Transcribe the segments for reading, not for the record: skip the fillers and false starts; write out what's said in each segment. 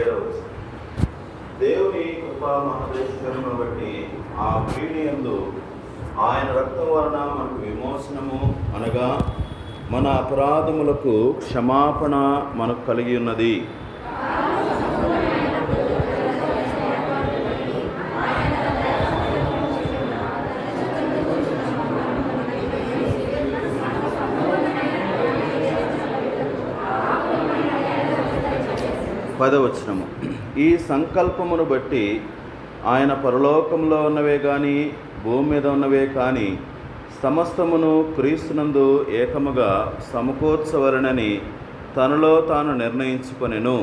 17వ దేవుని కృపా మహదేశ్వరమును బట్టి ఆ ప్రియుని యందు ఆయన రక్తం వలన మనకు విమోచనము అనగా మన అపరాధములకు క్షమాపణ మనకు కలిగి ఉన్నది. పదవచనము, ఈ సంకల్పమును బట్టి ఆయన పరలోకంలో ఉన్నవే కానీ భూమి మీద ఉన్నవే కానీ సమస్తమును క్రీస్తునందు ఏకముగా సమకూర్చవలనని తనలో తాను నిర్ణయించుకొనెను.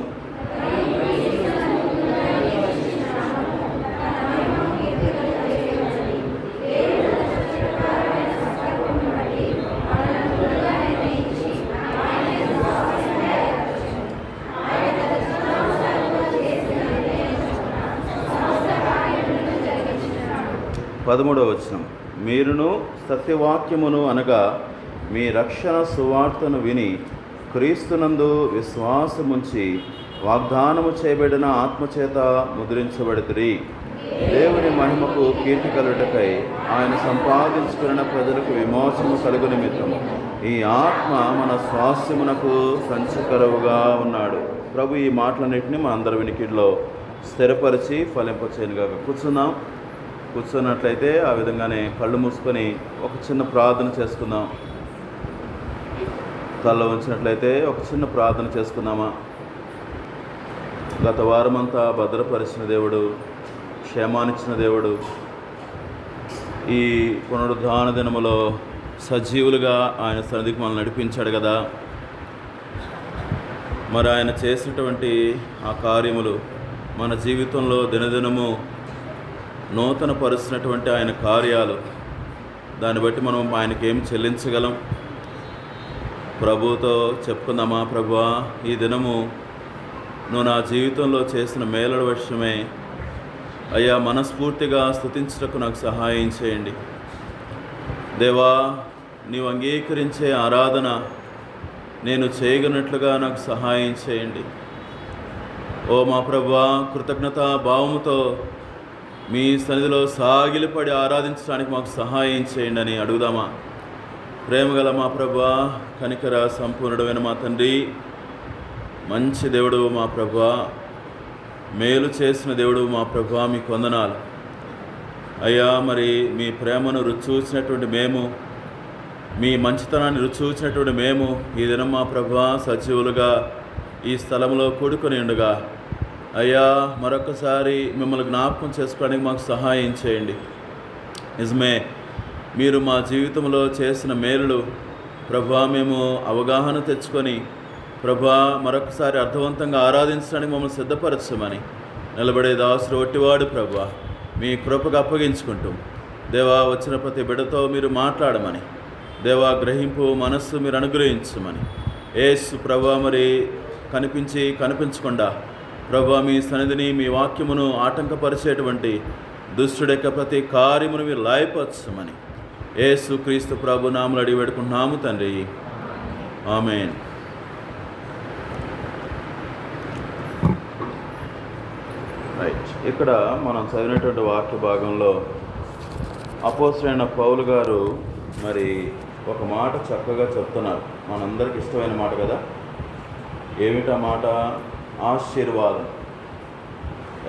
పదమూడవ వచనం, మీరును సత్యవాక్యమును అనగా మీ రక్షణ సువార్తను విని క్రీస్తునందు విశ్వాసముంచి వాగ్దానము చేయబడిన ఆత్మచేత ముద్రించబడితిరి. దేవుని మహిమకు కీర్తి కలుగుటకై ఆయన సంపాదించుకున్న ప్రజలకు విమోచనము కలుగు నిమిత్తము ఈ ఆత్మ మన స్వాస్థ్యమునకు సంచకరువుగా ఉన్నాడు. ప్రభు ఈ మాటలన్నింటినీ మన అందరి వినికిడిలో స్థిరపరిచి ఫలింపచేయనుగా. కూర్చున్నట్లయితే ఆ విధంగానే కళ్ళు మూసుకొని ఒక చిన్న ప్రార్థన చేసుకుందాం. తల ఉంచినట్లయితే ఒక చిన్న ప్రార్థన చేసుకుందామా. గత వారమంతా భద్రపరిచిన దేవుడు, క్షేమాన్నిచ్చిన దేవుడు, ఈ పునరుద్ధాన దినములో సజీవులుగా ఆయన సన్నిధికి మనల్ని నడిపించాడు కదా. మరి ఆయన చేసినటువంటి ఆ కార్యములు మన జీవితంలో దినదినము నూతన పరుస్తున్నటువంటి ఆయన కార్యాలు, దాన్ని బట్టి మనం ఆయనకి ఏం చెల్లించగలం? ప్రభువుతో చెప్పుకుందామా, ప్రభువా ఈ దినము నువ్వు నా జీవితంలో చేసిన మేలుల విషయమే అయ్యా మనస్ఫూర్తిగా స్తుతించుటకు నాకు సహాయం చేయండి. దేవా నీవు అంగీకరించే ఆరాధన నేను చేయగలిగినట్లుగా నాకు సహాయం చేయండి. ఓ మా ప్రభువా, కృతజ్ఞతా భావముతో మీ సన్నిధిలో సాగిలపడి ఆరాధించడానికి మాకు సహాయం చేయండి అని అడుగుదామా. ప్రేమగల మా ప్రభువా, కనికర సంపూర్ణుడమైన మా తండ్రి, మంచి దేవుడు మా ప్రభువా, మేలు చేసిన దేవుడు మా ప్రభువా, మీకు వందనాలు అయ్యా. మరి మీ ప్రేమను రుచూచినటువంటి మేము, మీ మంచితనాన్ని రుచూచినటువంటి మేము ఈ దినం మా ప్రభువా సజీవులుగా ఈ స్థలంలో కూడుకొని ఉండగా అయ్యా మరొకసారి మిమ్మల్ని జ్ఞాపకం చేసుకోవడానికి మాకు సహాయం చేయండి. నిజమే, మీరు మా జీవితంలో చేసిన మేలులు ప్రభువా మేము అవగాహన తెచ్చుకొని ప్రభువా మరొకసారి అర్థవంతంగా ఆరాధించడానికి మమ్మల్ని సిద్ధపరచమని నిలబడే దాసుడు ఒట్టివాడు ప్రభువా మీ కృపకు అప్పగించుకుంటూ దేవా వచ్చిన ప్రతి బిడ్డతో మీరు మాట్లాడమని, దేవా గ్రహింపు మనస్సు మీరు అనుగ్రహించమని యేసు ప్రభువా మరి కనిపించి కనిపించకుండా ప్రభువా మీ సన్నిధిని మీ వాక్యమును ఆటంకపరిచేటువంటి దుష్టుడి యొక్క ప్రతి కార్యమును మీరు లయపరచమని యేసు క్రీస్తు ప్రభు నామములో అడిగి పెట్టుకుంటున్నాము తండ్రి, ఆమేన్. రైట్, ఇక్కడ మనం చదివినటువంటి వాక్య భాగంలో అపోస్తలుడైన పౌలు గారు మరి ఒక మాట చక్కగా చెప్తున్నారు. మనందరికి ఇష్టమైన మాట కదా. ఏమిటా మాట? ఆశీర్వాదం.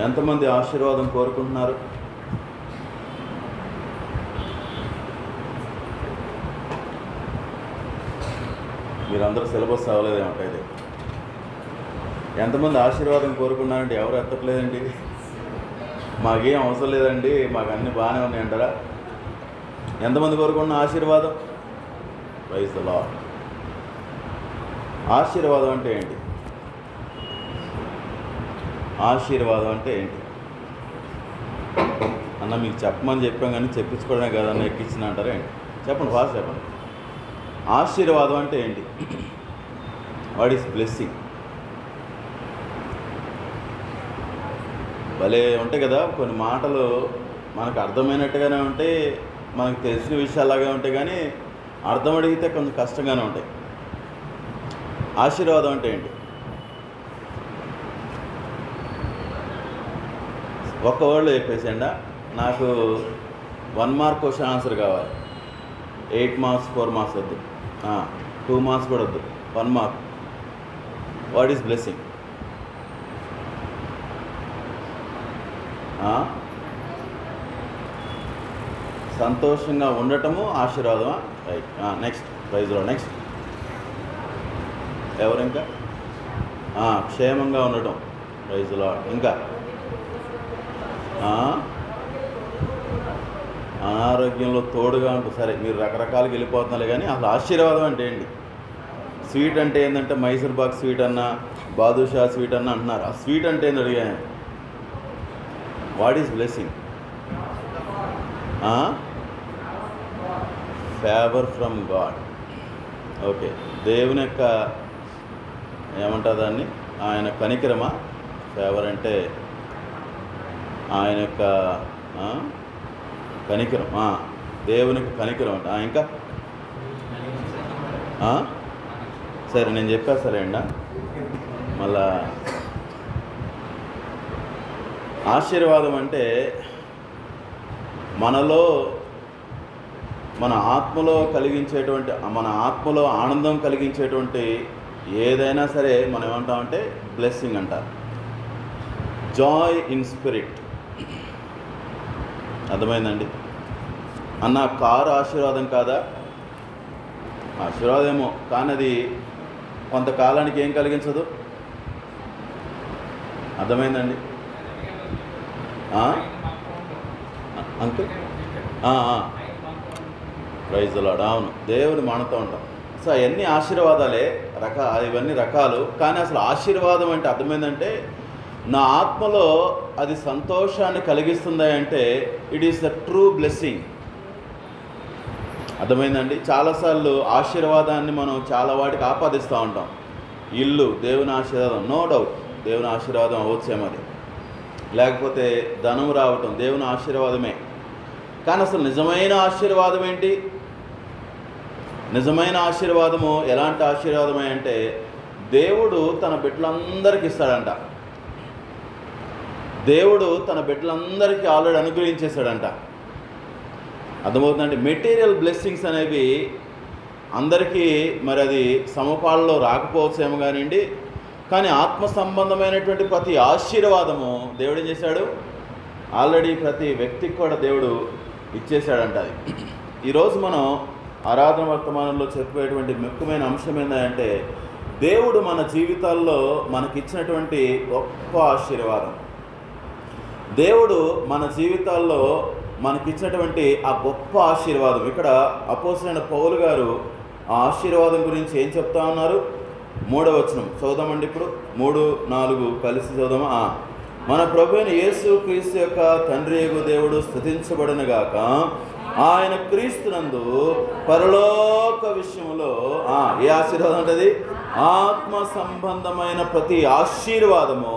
ఎంతమంది ఆశీర్వాదం కోరుకుంటున్నారు? మీరందరూ సిలబస్ అవ్వలేదేమంటే ఎంతమంది ఆశీర్వాదం కోరుకున్నారంటే ఎవరు ఎత్తట్లేదండి. మాకేం అవసరం లేదండి, మాకు అన్నీ బాగానే ఉన్నాయి అంటారా? ఎంతమంది కోరుకున్న ఆశీర్వాదం? Praise the lord. ఆశీర్వాదం అంటే ఏంటి? ఆశీర్వాదం అంటే ఏంటి అన్న? మీకు చెప్పమని చెప్పాం కానీ చెప్పించుకోవడమే కదన్న ఎక్కించిన అంటారా ఏంటి? చెప్పండి, ఫాస్ట్ చెప్పండి. ఆశీర్వాదం అంటే ఏంటి? What is blessing? భలే ఉంటాయి కదా కొన్ని మాటలు, మనకు అర్థమైనట్టుగానే ఉంటాయి, మనకు తెలిసిన విషయాలాగా ఉంటాయి, కానీ అర్థం అడిగితే కొంచెం కష్టంగానే ఉంటాయి. ఆశీర్వాదం అంటే ఏంటి? ఒక్క వర్డ్లో చెప్పేసేయండి. నాకు 1 మార్క్ క్వశ్చన్ ఆన్సర్ కావాలి. 8 మార్క్స్ 4 మార్క్స్ వద్దు, 2 మార్క్స్ కూడా వద్దు, 1 మార్క్. What is blessing? సంతోషంగా ఉండటము ఆశీర్వాదమా? రైట్. నెక్స్ట్ ప్రైజ్లో నెక్స్ట్ ఎవరు? ఇంకా క్షేమంగా ఉండటం, ప్రైజ్లో. ఇంకా అనారోగ్యంలో తోడుగా ఉంటుంది. సరే, మీరు రకరకాలుగా వెళ్ళిపోతున్నారు, కానీ అసలు ఆశీర్వాదం అంటే ఏంటి? స్వీట్ అంటే ఏంటంటే మైసూర్ పాక్ స్వీట్ అన్నా, బాదుషా స్వీట్ అన్నా అంటున్నారు. ఆ స్వీట్ అంటే ఏంటి అడిగాను. What is blessing? Favour from God. Okay, దేవుని యొక్క ఏమంటారు దాన్ని? ఆయన కనికరమా? ఫేవర్ అంటే ఆయన యొక్క కనికరం, దేవునికి కనికరం అంట. ఇంకా సరే, నేను చెప్పా సరే అండి. మళ్ళా ఆశీర్వాదం అంటే మనలో మన ఆత్మలో కలిగించేటువంటి, మన ఆత్మలో ఆనందం కలిగించేటువంటి ఏదైనా సరే మనం ఏమంటామంటే బ్లెస్సింగ్ అంటారు. Joy in spirit. అర్థమైందండి? అన్న కారు ఆశీర్వాదం కాదా? ఆశీర్వాదమేమో, కానీ అది కొంతకాలానికి ఏం కలిగించదు. అర్థమైందండి అంకుల్? Praise lord. అవును, దేవుని మానతో ఉంటాం. సో అవన్నీ ఆశీర్వాదాలే, ఇవన్నీ రకాలు. కానీ అసలు ఆశీర్వాదం అంటే అర్థమైందంటే నా ఆత్మలో అది సంతోషాన్ని కలిగిస్తుంది అంటే it is the true blessing. అర్థమైందండి? చాలాసార్లు ఆశీర్వాదాన్ని మనం చాలా వాటికి ఆపాదిస్తూ ఉంటాం. ఇల్లు దేవుని ఆశీర్వాదం, నో డౌట్ దేవుని ఆశీర్వాదం అవచ్చేమో అది. లేకపోతే ధనం రావటం దేవుని ఆశీర్వాదమే. కానీ అసలు నిజమైన ఆశీర్వాదం ఏంటి? నిజమైన ఆశీర్వాదము ఎలాంటి ఆశీర్వాదమే అంటే దేవుడు తన బిడ్డలందరికీ ఇస్తాడంట. దేవుడు తన బిడ్డలందరికీ ఆల్రెడీ అనుగ్రహించేశాడంట. అర్థమవుతుందంటే మెటీరియల్ బ్లెస్సింగ్స్ అనేవి అందరికీ మరి అది సమపాలలో రాకపోవచ్చేమో కానివ్వండి, కానీ ఆత్మ సంబంధమైనటువంటి ప్రతి ఆశీర్వాదము దేవుడు ఏం చేశాడు? ఆల్రెడీ ప్రతి వ్యక్తికి కూడా దేవుడు ఇచ్చేశాడంట. అది ఈరోజు మనం ఆరాధన వర్తమానంలో చెప్పేటువంటి ముఖ్యమైన అంశం ఏంటంటే దేవుడు మన జీవితాల్లో మనకిచ్చినటువంటి గొప్ప ఆశీర్వాదం. దేవుడు మన జీవితాల్లో మనకిచ్చినటువంటి ఆ గొప్ప ఆశీర్వాదం. ఇక్కడ అపోస్తలుడైన పౌలు గారు ఆ ఆశీర్వాదం గురించి ఏం చెప్తా ఉన్నారు? 3వ వచనం చదువుదామండి. ఇప్పుడు 3-4 కలిసి చదువుదామా? మన ప్రభువైన యేసు క్రీస్తు యొక్క తండ్రి యగు దేవుడు స్తుతించబడునుగాక. ఆయన క్రీస్తునందు పరలోక విషయంలో ఏ ఆశీర్వాదం ఉంటుంది? ఆత్మ సంబంధమైన ప్రతి ఆశీర్వాదము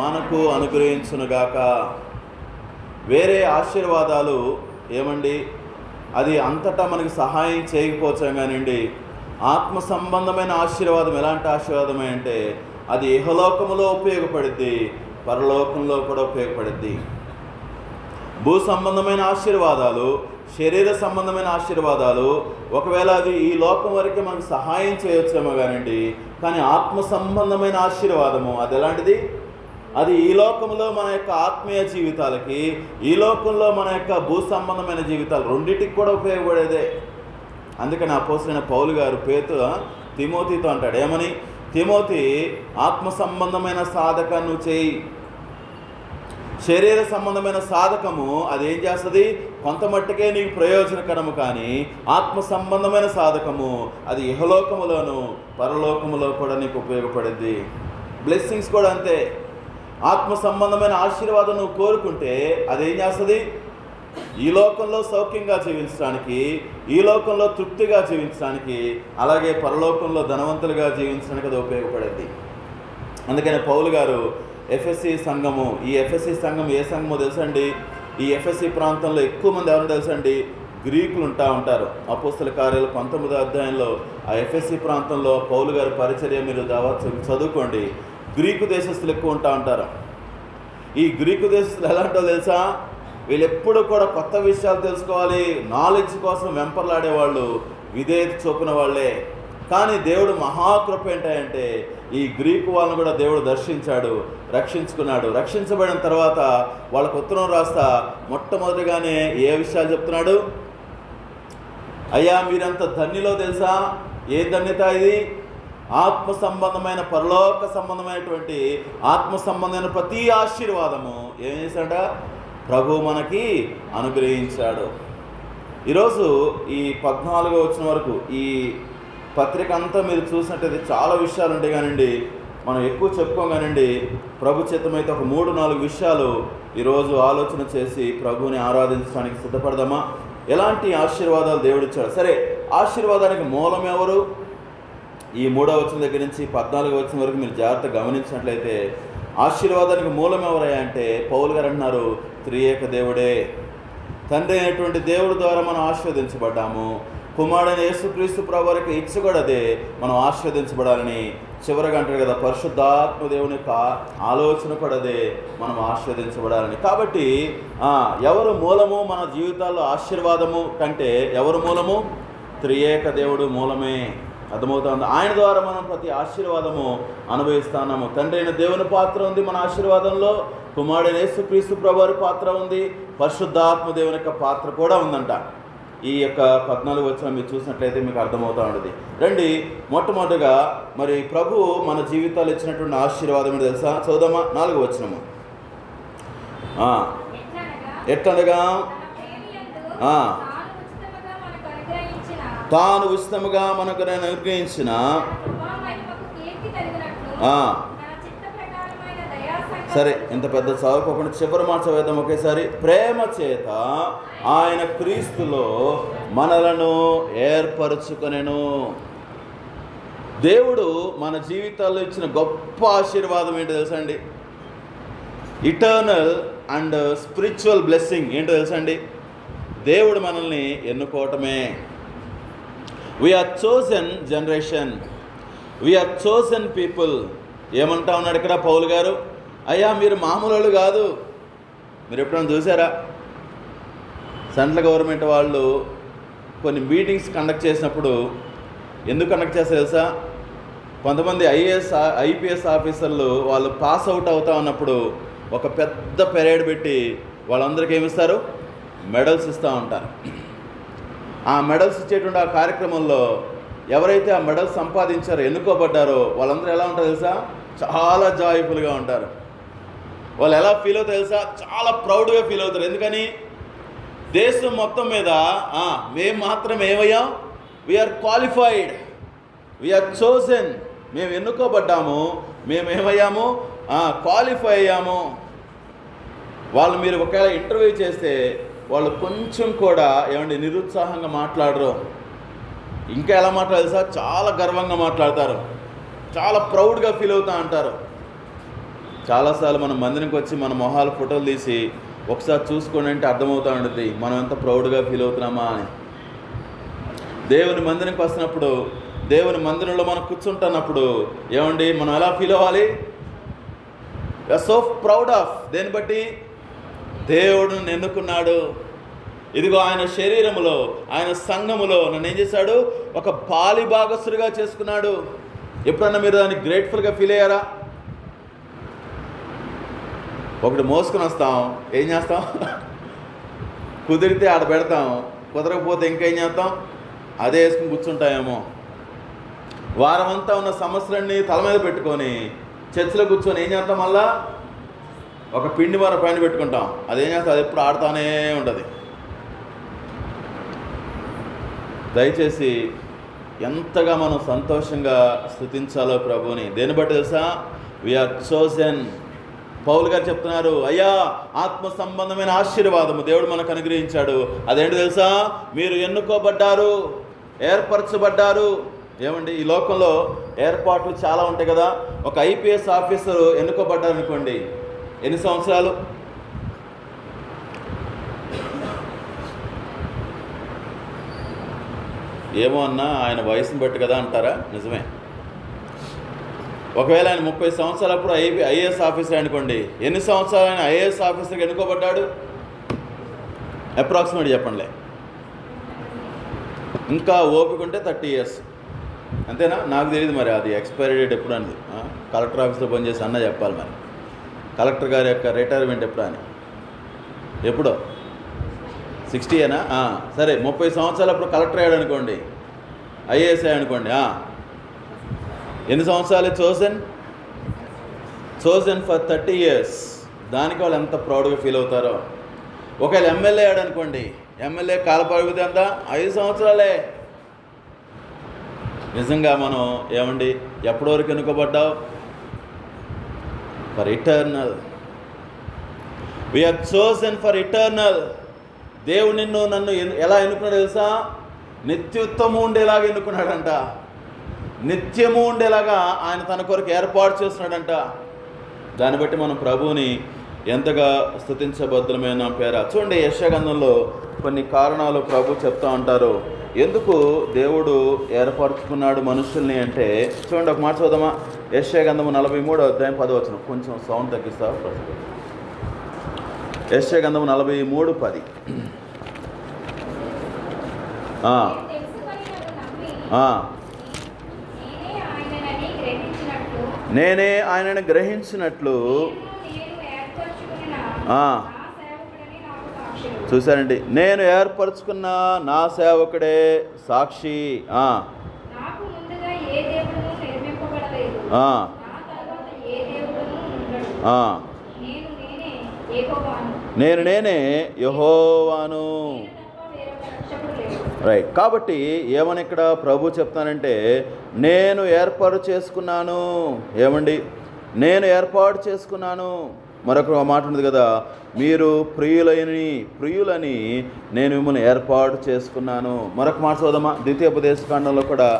మనకు అనుగ్రహించునుగాక. వేరే ఆశీర్వాదాలు ఏమండి, అది అంతటా మనకి సహాయం చేయకపోవచ్చాం కానివ్వండి. ఆత్మ సంబంధమైన ఆశీర్వాదం ఎలాంటి ఆశీర్వాదమే అంటే అది ఇహలోకములో ఉపయోగపడుద్ది, పరలోకంలో కూడా ఉపయోగపడుద్ది. భూ సంబంధమైన ఆశీర్వాదాలు, శరీర సంబంధమైన ఆశీర్వాదాలు ఒకవేళ అది ఈ లోకం వరకే మనకు సహాయం చేయవచ్చేమో కానివ్వండి, కానీ ఆత్మ సంబంధమైన ఆశీర్వాదము అది ఎలాంటిది? అది ఈ లోకంలో మన యొక్క ఆత్మీయ జీవితాలకి, ఈ లోకంలో మన యొక్క భూ సంబంధమైన జీవితాలు రెండింటికి కూడా ఉపయోగపడేదే. అందుకని అపోస్తలుడైన పౌలు గారు తిమోతితో అంటాడు, ఏమని? తిమోతి, ఆత్మ సంబంధమైన సాధకం నువ్వు చేయి. శరీర సంబంధమైన సాధకము అదేం చేస్తుంది? కొంత మట్టుకే నీకు ప్రయోజనకరము, కానీ ఆత్మ సంబంధమైన సాధకము అది ఇహలోకములోను పరలోకములో కూడా నీకు ఉపయోగపడుద్ది. బ్లెస్సింగ్స్ కూడా అంతే. ఆత్మ సంబంధమైన ఆశీర్వాదం నువ్వు కోరుకుంటే అదేం చేస్తుంది? ఈ లోకంలో సౌఖ్యంగా జీవించడానికి, ఈ లోకంలో తృప్తిగా జీవించడానికి, అలాగే పరలోకంలో ధనవంతులుగా జీవించడానికి అది ఉపయోగపడేది. అందుకని పౌలు గారు ఎఫ్ఎస్సి సంఘము, ఈ ఎఫ్ఎస్సి సంఘం ఏ సంఘమో తెలుసండి? ఈ ఎఫ్ఎస్సి ప్రాంతంలో ఎక్కువ మంది ఎవరు తెలుసండి? గ్రీకులు ఉంటారు. అపోస్తల కార్యాలు 19వ అధ్యాయంలో ఆ ఎఫ్ఎస్సి ప్రాంతంలో పౌలు గారి పరిచర్య మీరు చదువుకోండి. గ్రీకు దేశస్తులు ఎక్కువ ఉంటారు. ఈ గ్రీకు దేశస్తులు ఎలాంటో తెలుసా? వీళ్ళు ఎప్పుడు కూడా కొత్త విషయాలు తెలుసుకోవాలి, నాలెడ్జ్ కోసం వెంపర్లాడేవాళ్ళు, విధేయత చూపిన వాళ్ళే. కానీ దేవుడు మహాకృప ఏంటంటే ఈ గ్రీకు వాళ్ళని కూడా దేవుడు దర్శించాడు, రక్షించుకున్నాడు. రక్షించబడిన తర్వాత వాళ్ళకు ఉత్తరం రాస్తా మొట్టమొదటిగానే ఏ విషయాలు చెప్తున్నాడు? అయ్యా మీరంత ధన్యులో తెలుసా? ఏ ధన్యత ఇది? ఆత్మ సంబంధమైన, పరలోక సంబంధమైనటువంటి ఆత్మ సంబంధమైన ప్రతి ఆశీర్వాదము ఏం చేశాడ? ప్రభు మనకి అనుగ్రహించాడు. ఈరోజు ఈ 14వ వచనం వరకు ఈ పత్రిక అంతా మీరు చూసినట్టయితే చాలా విషయాలు ఉంటాయి కానివ్వండి, మనం ఎక్కువ చెప్పుకోగానండి. ప్రభు చిత్తమైతే ఒక 3-4 విషయాలు ఈరోజు ఆలోచన చేసి ప్రభువుని ఆరాధించడానికి సిద్ధపడదామా? ఎలాంటి ఆశీర్వాదాలు దేవుడిచ్చాడు? సరే, ఆశీర్వాదానికి మూలం ఎవరు? ఈ 3వ వచనం దగ్గర నుంచి 14వ వచనం వరకు మీరు జాగ్రత్తగా గమనించినట్లయితే ఆశీర్వాదానికి మూలం ఎవరయ్యా అంటే పౌలు గారు అంటున్నారు, త్రియేక దేవుడే. తండ్రి అయినటువంటి దేవుడి ద్వారా మనం ఆశీర్వదించబడ్డాము. కుమారుడైన యేసుక్రీస్తు ప్రభువుకి ఇచ్చ కూడా అదే, మనం ఆశీర్వదించబడాలని. చివరిగా అంటారు కదా, పరిశుద్ధాత్మ దేవుని యొక్క ఆలోచన కూడా అదే, మనం ఆశీర్వదించబడాలని. కాబట్టి ఎవరు మూలము మన జీవితాల్లో ఆశీర్వాదము కంటే ఎవరు మూలము? త్రియేక దేవుడు మూలమే. అర్థమవుతుంది. ఆయన ద్వారా మనం ప్రతి ఆశీర్వాదము అనుభవిస్తున్నాము. తండ్రి అయిన దేవుని పాత్ర ఉంది మన ఆశీర్వాదంలో, కుమారుడైన యేసుక్రీస్తు ప్రభువారి పాత్ర ఉంది, పరిశుద్ధాత్మ దేవుని యొక్క పాత్ర కూడా ఉందంట. ఈ యొక్క 14వ వచనం మీరు చూసినట్లయితే మీకు అర్థమవుతూ ఉంటుంది. రండి, మొట్టమొదటిగా మరి ప్రభు మన జీవితాలు ఇచ్చినటువంటి ఆశీర్వాదం ఏంటో తెలుసా? చదువుదామా? 4వ వచనము. ఎట్లనగా తాను ఉచితముగా మనకు అనుగ్రహించిన సరే, ఇంత పెద్ద చదువుకోకుండా చివరి మాట చదివేద్దాం ఒకేసారి. ప్రేమ చేత ఆయన క్రీస్తులో మనలను ఏర్పరచుకొనెను. దేవుడు మన జీవితాల్లో ఇచ్చిన గొప్ప ఆశీర్వాదం ఏంటో తెలుసా అండి? ఇటర్నల్ అండ్ స్పిరిచువల్ బ్లెస్సింగ్ ఏంటో తెలుసా అండి? దేవుడు మనల్ని ఎన్నుకోవటమే. We are chosen generation, we are chosen people. ఏమంటా ఉన్నాడు ఇక్కడ పౌలు గారు? అయ్యా మీరు మామూలు కాదు. మీరు ఎప్పుడైనా చూసారా? సెంట్రల్ గవర్నమెంట్ వాళ్ళు కొన్ని మీటింగ్స్ కండక్ట్ చేసినప్పుడు ఎందుకు కండక్ట్ చేస్తారు తెలుసా? కొంతమంది ఐపీఎస్ ఆఫీసర్లు వాళ్ళు పాస్ అవుట్ అవుతా ఉన్నప్పుడు ఒక పెద్ద పెరేడ్ పెట్టి వాళ్ళందరికీ ఏమిస్తారు? మెడల్స్ ఇస్తూ ఉంటారు. ఆ మెడల్స్ ఇచ్చేటువంటి ఆ కార్యక్రమంలో ఎవరైతే ఆ మెడల్స్ సంపాదించారో, ఎన్నుకోబడ్డారో వాళ్ళందరూ ఎలా ఉంటారో తెలుసా? చాలా జాయ్ఫుల్గా ఉంటారు. వాళ్ళు ఎలా ఫీల్ అవుతారు తెలుసా? చాలా ప్రౌడ్గా ఫీల్ అవుతారు. ఎందుకని? దేశం మొత్తం మీద మేము మాత్రం ఏమయ్యాం? We are qualified, we are chosen. మేము ఎన్నుకోబడ్డాము, మేము ఏమయ్యాము? క్వాలిఫై అయ్యాము. వాళ్ళు మీరు ఒకవేళ ఇంటర్వ్యూ చేస్తే వాళ్ళు కొంచెం కూడా ఏమండి నిరుత్సాహంగా మాట్లాడరు. ఇంకా ఎలా మాట్లాడారు తెలుసా? చాలా గర్వంగా మాట్లాడతారు, చాలా ప్రౌడ్గా ఫీల్ అవుతూ అంటారు. చాలాసార్లు మనం మందిరికి వచ్చి మన మొహాలు ఫోటోలు తీసి ఒకసారి చూసుకోండి అంటే అర్థమవుతూ ఉంటుంది మనం ఎంత ప్రౌడ్గా ఫీల్ అవుతున్నామా అని. దేవుని మందిరికి వస్తున్నప్పుడు, దేవుని మందిరంలో మనం కూర్చుంటున్నప్పుడు ఏమండి మనం ఎలా ఫీల్ అవ్వాలి? So proud of. దేన్ని బట్టి? దేవుడు ఎన్నుకున్నాడు. ఇదిగో ఆయన శరీరములో, ఆయన సంఘములో నన్ను ఏం చేశాడు? ఒక పాలి భాగస్తుడిగా చేసుకున్నాడు. ఎప్పుడన్నా మీరు దానికి గ్రేట్ఫుల్గా ఫీల్ అయ్యారా? ఒకటి మోసుకొని వస్తాం, ఏం చేస్తాం? కుదిరితే ఆడ పెడతాం, కుదరకపోతే ఇంకేం చేస్తాం? అదే వేసుకుని కూర్చుంటామేమో. వారం అంతా ఉన్న సమస్యలన్నీ తల మీద పెట్టుకొని చర్చిలో కూర్చొని ఏం చేస్తాం? మళ్ళా ఒక పిండి మర పైన పెట్టుకుంటాం. అదేం చేస్తాం? అది ఎప్పుడు ఆడుతూనే ఉంటుంది. దయచేసి ఎంతగా మనం సంతోషంగా స్తుతించాలో ప్రభువుని. దేన్ని బట్టి తెలుసా? We are chosen. పౌలు గారు చెప్తున్నారు, అయ్యా ఆత్మ సంబంధమైన ఆశీర్వాదము దేవుడు మనకు అనుగ్రహించాడు. అదేంటి తెలుసా? మీరు ఎన్నుకోబడ్డారు, ఏర్పరచబడ్డారు. ఏమండి ఈ లోకంలో ఏర్పాట్లు చాలా ఉంటాయి కదా. ఒక ఐపీఎస్ ఆఫీసరు ఎన్నుకోబడ్డారు అనుకోండి, ఎన్ని సంవత్సరాలు? ఏమో అన్నా ఆయన వయసుని బట్టి కదా అంటారా? నిజమే. ఒకవేళ ఆయన 30 సంవత్సరాలప్పుడు ఐఏఎస్ ఆఫీసర్ అనుకోండి, ఎన్ని సంవత్సరాలు ఆయన ఐఏఎస్ ఆఫీసర్గా ఎన్నుకోబడ్డాడు? అప్రాక్సిమేట్ చెప్పండి. ఇంకా ఓపిక ఉంటే 30 years, అంతేనా? నాకు తెలియదు మరి అది ఎక్స్పైరీ డేట్ ఎప్పుడు అని. కలెక్టర్ ఆఫీస్లో పనిచేసి అన్న చెప్పాలి మరి, కలెక్టర్ గారి యొక్క రిటైర్మెంట్ ఎప్పుడు అని. ఎప్పుడో 60ఏనా? సరే, 30 సంవత్సరాలప్పుడు కలెక్టర్ అయ్యాడు అనుకోండి, ఐఏఎస్ అయ్యాడు అనుకోండి, ఎన్ని సంవత్సరాలు చోజన్ ఫర్ 30 years. దానికి వాళ్ళు ఎంత ప్రౌడ్గా ఫీల్ అవుతారో. ఒకవేళ ఎమ్మెల్యే అయ్యాడు అనుకోండి, ఎమ్మెల్యే కాలపరిమితి ఎంత? 5 సంవత్సరాలే. నిజంగా మనం ఏమండి, ఎప్పటి వరకు ఎన్నుకోబడ్డావు? For eternal. We are chosen for eternal. దేవుడు నన్ను ఎలా ఎన్నుకున్నాడు తెలుసా? నిత్యోత్తము ఉండేలాగా ఎన్నుకున్నాడంట. నిత్యము ఉండేలాగా ఆయన తన కొరకు ఏర్పాటు చేస్తున్నాడంట. దాన్ని బట్టి మనం ప్రభువుని ఎంతగా స్తుతించబద్దులమైన పేర. చూడండి, యెషయా గ్రంథంలో కొన్ని కారణాలు ప్రభు చెప్తా ఉంటారు ఎందుకు దేవుడు ఏర్పరచుకున్నాడు మనుషుల్ని అంటే. చూడండి, ఒక మాట చదువుదామా? యెషయా గ్రంథము 43వ అధ్యాయం 10వ వచనం. కొంచెం సౌండ్ తగ్గిస్తావా? యెషయా గ్రంథము 43:10. నేనే ఆయనను గ్రహించినట్లు. చూశారండి, నేను ఏర్పరచుకున్న నా సేవకుడే సాక్షి. నేనే యెహోవాను. రైట్. కాబట్టి ఏమని ఇక్కడ ప్రభు చెప్తానంటే, నేను ఏర్పాటు చేసుకున్నాను. ఏమండి, నేను ఏర్పాటు చేసుకున్నాను. మరొక మాట ఉంది కదా, మీరు ప్రియులని నేను మిమ్మల్ని ఏర్పాటు చేసుకున్నాను. మరొక మాట చూద్దామా? ద్వితీయోపదేశకాండంలో కూడా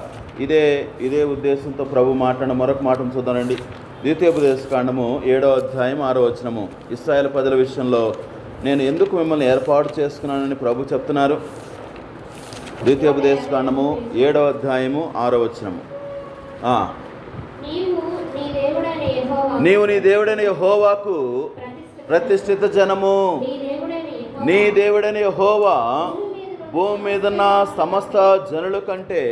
ఇదే ఉద్దేశంతో ప్రభు మాట్లాడిన మరొక మాటను చూద్దానండి. ద్వితీయోపదేశకాండము 7వ అధ్యాయం 6వ వచనము. ఇశ్రాయేలు ప్రజల విషయంలో నేను ఎందుకు మిమ్మల్ని ఏర్పాటు చేసుకున్నానని ప్రభు చెప్తున్నారు. ద్వితీయోపదేశకాండము 7వ అధ్యాయము 6వ వచనము. నీవు నీ దేవుడైన యెహోవాకు ప్రతిష్ఠిత జనము. నీ దేవుడైన యెహోవా భూమి మీదున్న సమస్త జనుల కంటే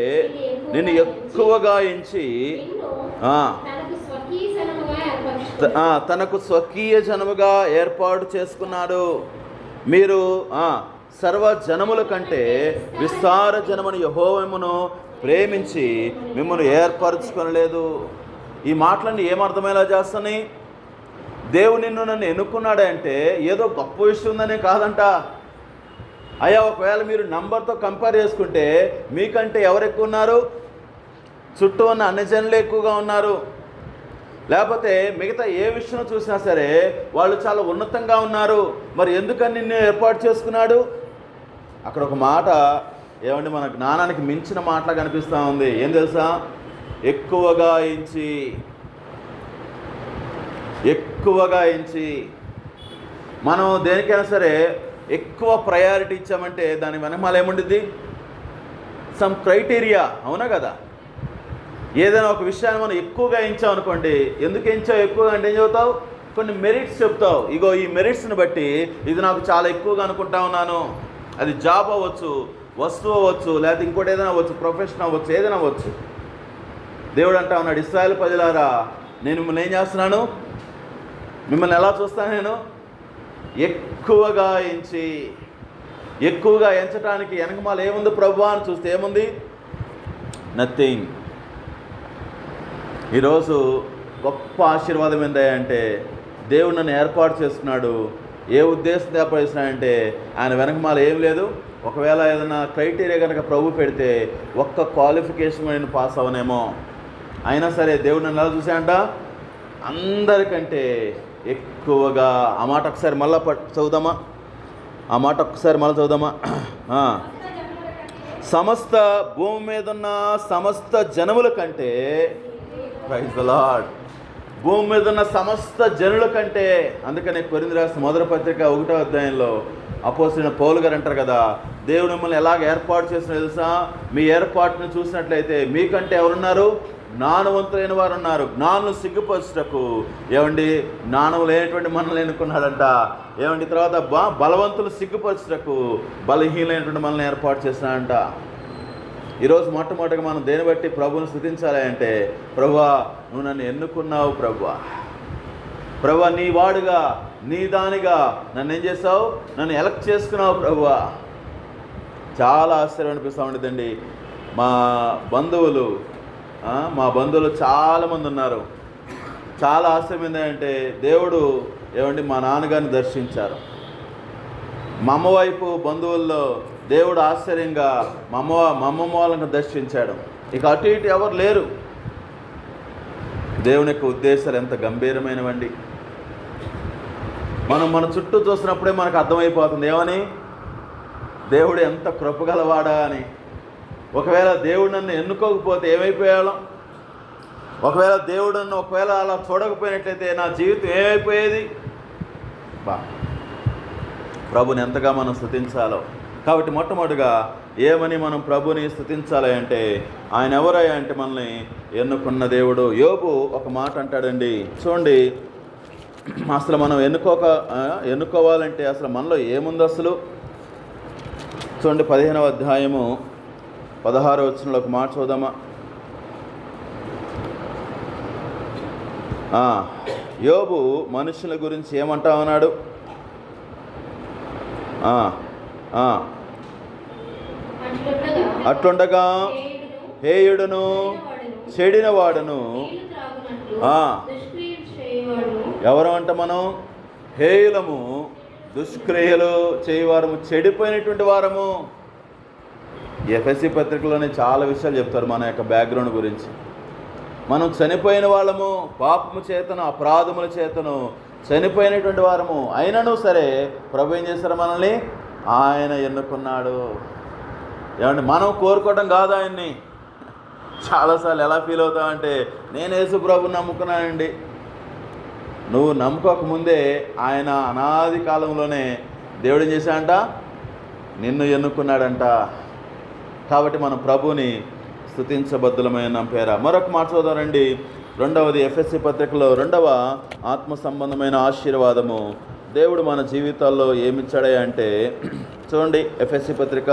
నిన్ను ఎక్కువగా ఎంచి తనకు స్వకీయ జనముగా ఏర్పాటు చేసుకున్నాడు. మీరు సర్వ జనముల కంటే విస్తార జనమును యెహోవాను ప్రేమించి మిమ్మల్ని ఏర్పరచుకొనలేదు. ఈ మాటలన్నీ ఏమర్థమయ్యేలా చేస్తాయి? దేవుడు నన్ను ఎన్నుకున్నాడంటే ఏదో గొప్ప విషయం ఉందనే కాదంట. అయ్యా, ఒకవేళ మీరు నంబర్తో కంపేర్ చేసుకుంటే మీకంటే ఎవరు ఎక్కువ ఉన్నారు? చుట్టూ ఉన్న అన్ని జనులు ఎక్కువగా ఉన్నారు. లేకపోతే మిగతా ఏ విషయం చూసినా సరే వాళ్ళు చాలా ఉన్నతంగా ఉన్నారు. మరి ఎందుకని నిన్ను ఏర్పాటు చేసుకున్నాడు? అక్కడ ఒక మాట ఏమండి, మన జ్ఞానానికి మించిన మాటలా కనిపిస్తూ ఉంది. ఏం తెలుసా? ఎక్కువగా ఎంచి. మనం దేనికైనా సరే ఎక్కువ ప్రయారిటీ ఇచ్చామంటే దాని వెనకాల ఏముంటుంది? సమ్ క్రైటీరియా, అవునా కదా? ఏదైనా ఒక విషయాన్ని మనం ఎక్కువగా ఎంచామనుకోండి, ఎందుకు ఎంచావు ఎక్కువగా అంటే ఏం చెబుతావు? కొన్ని మెరిట్స్ చెప్తావు. ఇగో ఈ మెరిట్స్ని బట్టి ఇది నాకు చాలా ఎక్కువగా అనుకుంటా ఉన్నాను. అది జాబ్ అవ్వచ్చు, వస్తువు అవ్వచ్చు, లేకపోతే ఇంకోటి ఏదైనా అవ్వచ్చు, ప్రొఫెషన్ అవ్వచ్చు, ఏదైనా అవ్వచ్చు. దేవుడు అంటా ఉన్నాడు, ఇశ్రాయేలు ప్రజలారా, నేను మిమ్మల్ని ఏం చేస్తున్నాను? మిమ్మల్ని ఎలా చూస్తాను? నేను ఎక్కువగా ఎంచడానికి వెనకమాల ఏముంది ప్రభువా అని చూస్తే ఏముంది? నథింగ్. ఈరోజు గొప్ప ఆశీర్వాదం ఏంటంటే దేవుడు నన్ను ఏర్పాటు చేసుకున్నాడు. ఏ ఉద్దేశంతో ఏర్పాటు చేసినాడంటే ఆయన వెనకమాల ఏం లేదు. ఒకవేళ ఏదైనా క్రైటీరియా కనుక ప్రభు పెడితే ఒక్క క్వాలిఫికేషన్ నేను పాస్ అవనేమో, అయినా సరే దేవుడు నన్ను ఎలా చూసాడంట? అందరికంటే ఎక్కువగా. ఆ మాట ఒకసారి మళ్ళీ చదువుదామా? సమస్త భూమి మీద ఉన్న సమస్త జనముల కంటే, ప్రైజ్ ది లార్డ్, భూమి మీద ఉన్న సమస్త జనుల కంటే. అందుకనే కొరింథీ రాసిన మొదటి పత్రిక 1వ అధ్యాయంలో అపోస్తలుడైన పౌలు గారు అంటారు కదా, దేవుడు మిమ్మల్ని ఎలాగ ఏర్పాటు చేసిన తెలుసా? మీ ఏర్పాటును చూసినట్లయితే మీకంటే ఎవరున్నారు? జ్ఞానవంతులైన వారు ఉన్నారు. జ్ఞానులు సిగ్గుపరచుటకు ఏమండి జ్ఞానం లేనటువంటి మనల్ని ఎన్నుకున్నాడంట. ఏమండి తర్వాత బలవంతులు సిగ్గుపరచుటకు బలహీనమైనటువంటి మనల్ని ఏర్పాటు చేసినాడంట. ఈరోజు మొట్టమొదటిగా మనం దేని బట్టి ప్రభువుని స్తుతించాలి అంటే, ప్రభువా నువ్వు నన్ను ఎన్నుకున్నావు, ప్రభువా నీ వాడుగా నీ దానిగా నన్ను ఏం చేసావు, నన్ను ఎలక్ట్ చేసుకున్నావు ప్రభువా. చాలా ఆశ్చర్యం అనిపిస్తూ ఉండేదండి. మా బంధువులు చాలామంది ఉన్నారు. చాలా ఆశ్చర్యం ఏంటంటే దేవుడు ఏమండి మా నాన్నగారిని దర్శించారు. మా అమ్మ వైపు బంధువుల్లో దేవుడు ఆశ్చర్యంగా మా అమ్మమ్మ వాళ్ళని దర్శించాడు. ఇక అటు ఇటు ఎవరు లేరు. దేవుని యొక్క ఉద్దేశాలు ఎంత గంభీరమైనవండి. మనం మన చుట్టూ చూసినప్పుడే మనకు అర్థమైపోతుంది ఏమని, దేవుడు ఎంత కృపగలవాడా అని. ఒకవేళ దేవుడు నన్ను ఎన్నుకోకపోతే ఏమైపోయాలో, ఒకవేళ దేవుడు నన్ను అలా చూడకపోయినట్లయితే నా జీవితం ఏమైపోయేది. ప్రభుని ఎంతగా మనం స్తుతించాలో. కాబట్టి మొట్టమొదటిగా ఏమని మనం ప్రభుని స్తుతించాలి అంటే, ఆయన ఎవరయ్యా అంటే మనల్ని ఎన్నుకున్న దేవుడు. యోబు ఒక మాట అంటాడండి, చూడండి, అసలు మనం ఎన్నుకోవాలంటే అసలు మనలో ఏముంది అసలు. చూడండి 15వ అధ్యాయము 16వ వచనంలో ఒక మాట చూద్దామా. యోబు మనుషుల గురించి ఏమంటా ఉన్నాడు. అట్లుండగా హేయుడును చెడినవాడును. ఎవరు అంట మనం? హేయులము, దుష్క్రియలు చేయవారము, చెడిపోయినటువంటి వారము. ఎఫ్ఎస్సి పత్రికలోనే చాలా విషయాలు చెప్తారు మన యొక్క బ్యాక్గ్రౌండ్ గురించి. మనం చనిపోయిన వాళ్ళము, పాపము చేతను అపరాధముల చేతను చనిపోయినటువంటి వారము. అయినను సరే ప్రభు ఏం చేశారు, మనల్ని ఆయన ఎన్నుకున్నాడు. ఏమంటే మనం కోరుకోవడం కాదు ఆయన్ని. చాలాసార్లు ఎలా ఫీల్ అవుతామంటే, నేను యేసు ప్రభుని నమ్ముకున్నానండి. నువ్వు నమ్ముకోకముందే ఆయన అనాది కాలంలోనే దేవుడు ఏం చేశాడంట, నిన్ను ఎన్నుకున్నాడంట. కాబట్టి మనం ప్రభుని స్తుతించబద్దులమైన పేర. మరొక మాట చూద్దామండి. రెండవది ఎఫ్ఎస్సి పత్రికలో 2వ ఆత్మ సంబంధమైన ఆశీర్వాదము దేవుడు మన జీవితాల్లో ఏమిచ్చాడే అంటే, చూడండి ఎఫ్ఎస్సి పత్రిక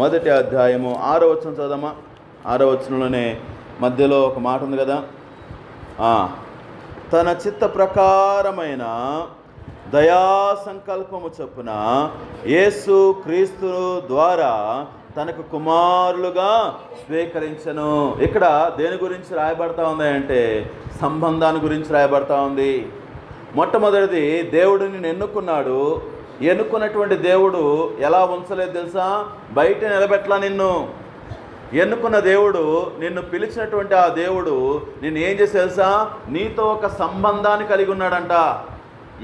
1వ అధ్యాయము 6వ వచనం చదవమా. 6వ వచనంలోనే మధ్యలో ఒక మాట ఉంది కదా, తన చిత్త ప్రకారమైన దయా సంకల్పము చొప్పున యేసు క్రీస్తు ద్వారా తనకు కుమారులుగా స్వీకరించను. ఇక్కడ దేని గురించి రాయబడతా ఉంది అంటే, సంబంధాన్ని గురించి రాయబడతా ఉంది. మొట్టమొదటిది దేవుడు నిన్ను ఎన్నుకున్నాడు. ఎన్నుకున్నటువంటి దేవుడు ఎలా ఉంచలేదు తెలుసా, బయట నిలబెట్టలా. నిన్ను ఎన్నుకున్న దేవుడు, నిన్ను పిలిచినటువంటి ఆ దేవుడు నిన్ను ఏం చేసి తెలుసా, నీతో ఒక సంబంధాన్ని కలిగి ఉన్నాడంట.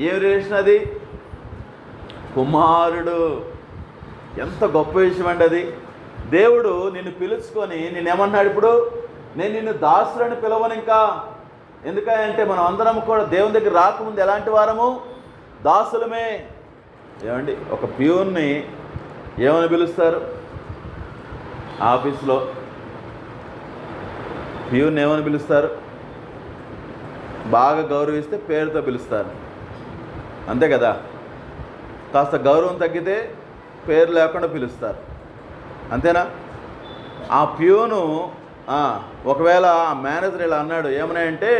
ఏం రిలేషన్ అది? కుమారుడు. ఎంత గొప్ప విషయం అండి అది. దేవుడు నిన్ను పిలుచుకొని నిన్నేమన్నాడు, ఇప్పుడు నేను నిన్ను దాసులని పిలవను ఇంకా. ఎందుకంటే మనం అందరం కూడా దేవుని దగ్గర రాకముందు ఎలాంటి వారము? దాసులమే. ఏమండి, ఒక ప్యూన్ని ఏమని పిలుస్తారు? ఆఫీస్లో ప్యూన్ ఏమని పిలుస్తారు? బాగా గౌరవిస్తే పేరుతో పిలుస్తారు, అంతే కదా. కాస్త గౌరవం తగ్గితే పేరు లేకుండా పిలుస్తారు, అంతేనా? ఆ ప్యూను ఒకవేళ ఆ మేనేజర్ ఇలా అన్నాడు, ఏమన్నా అంటే,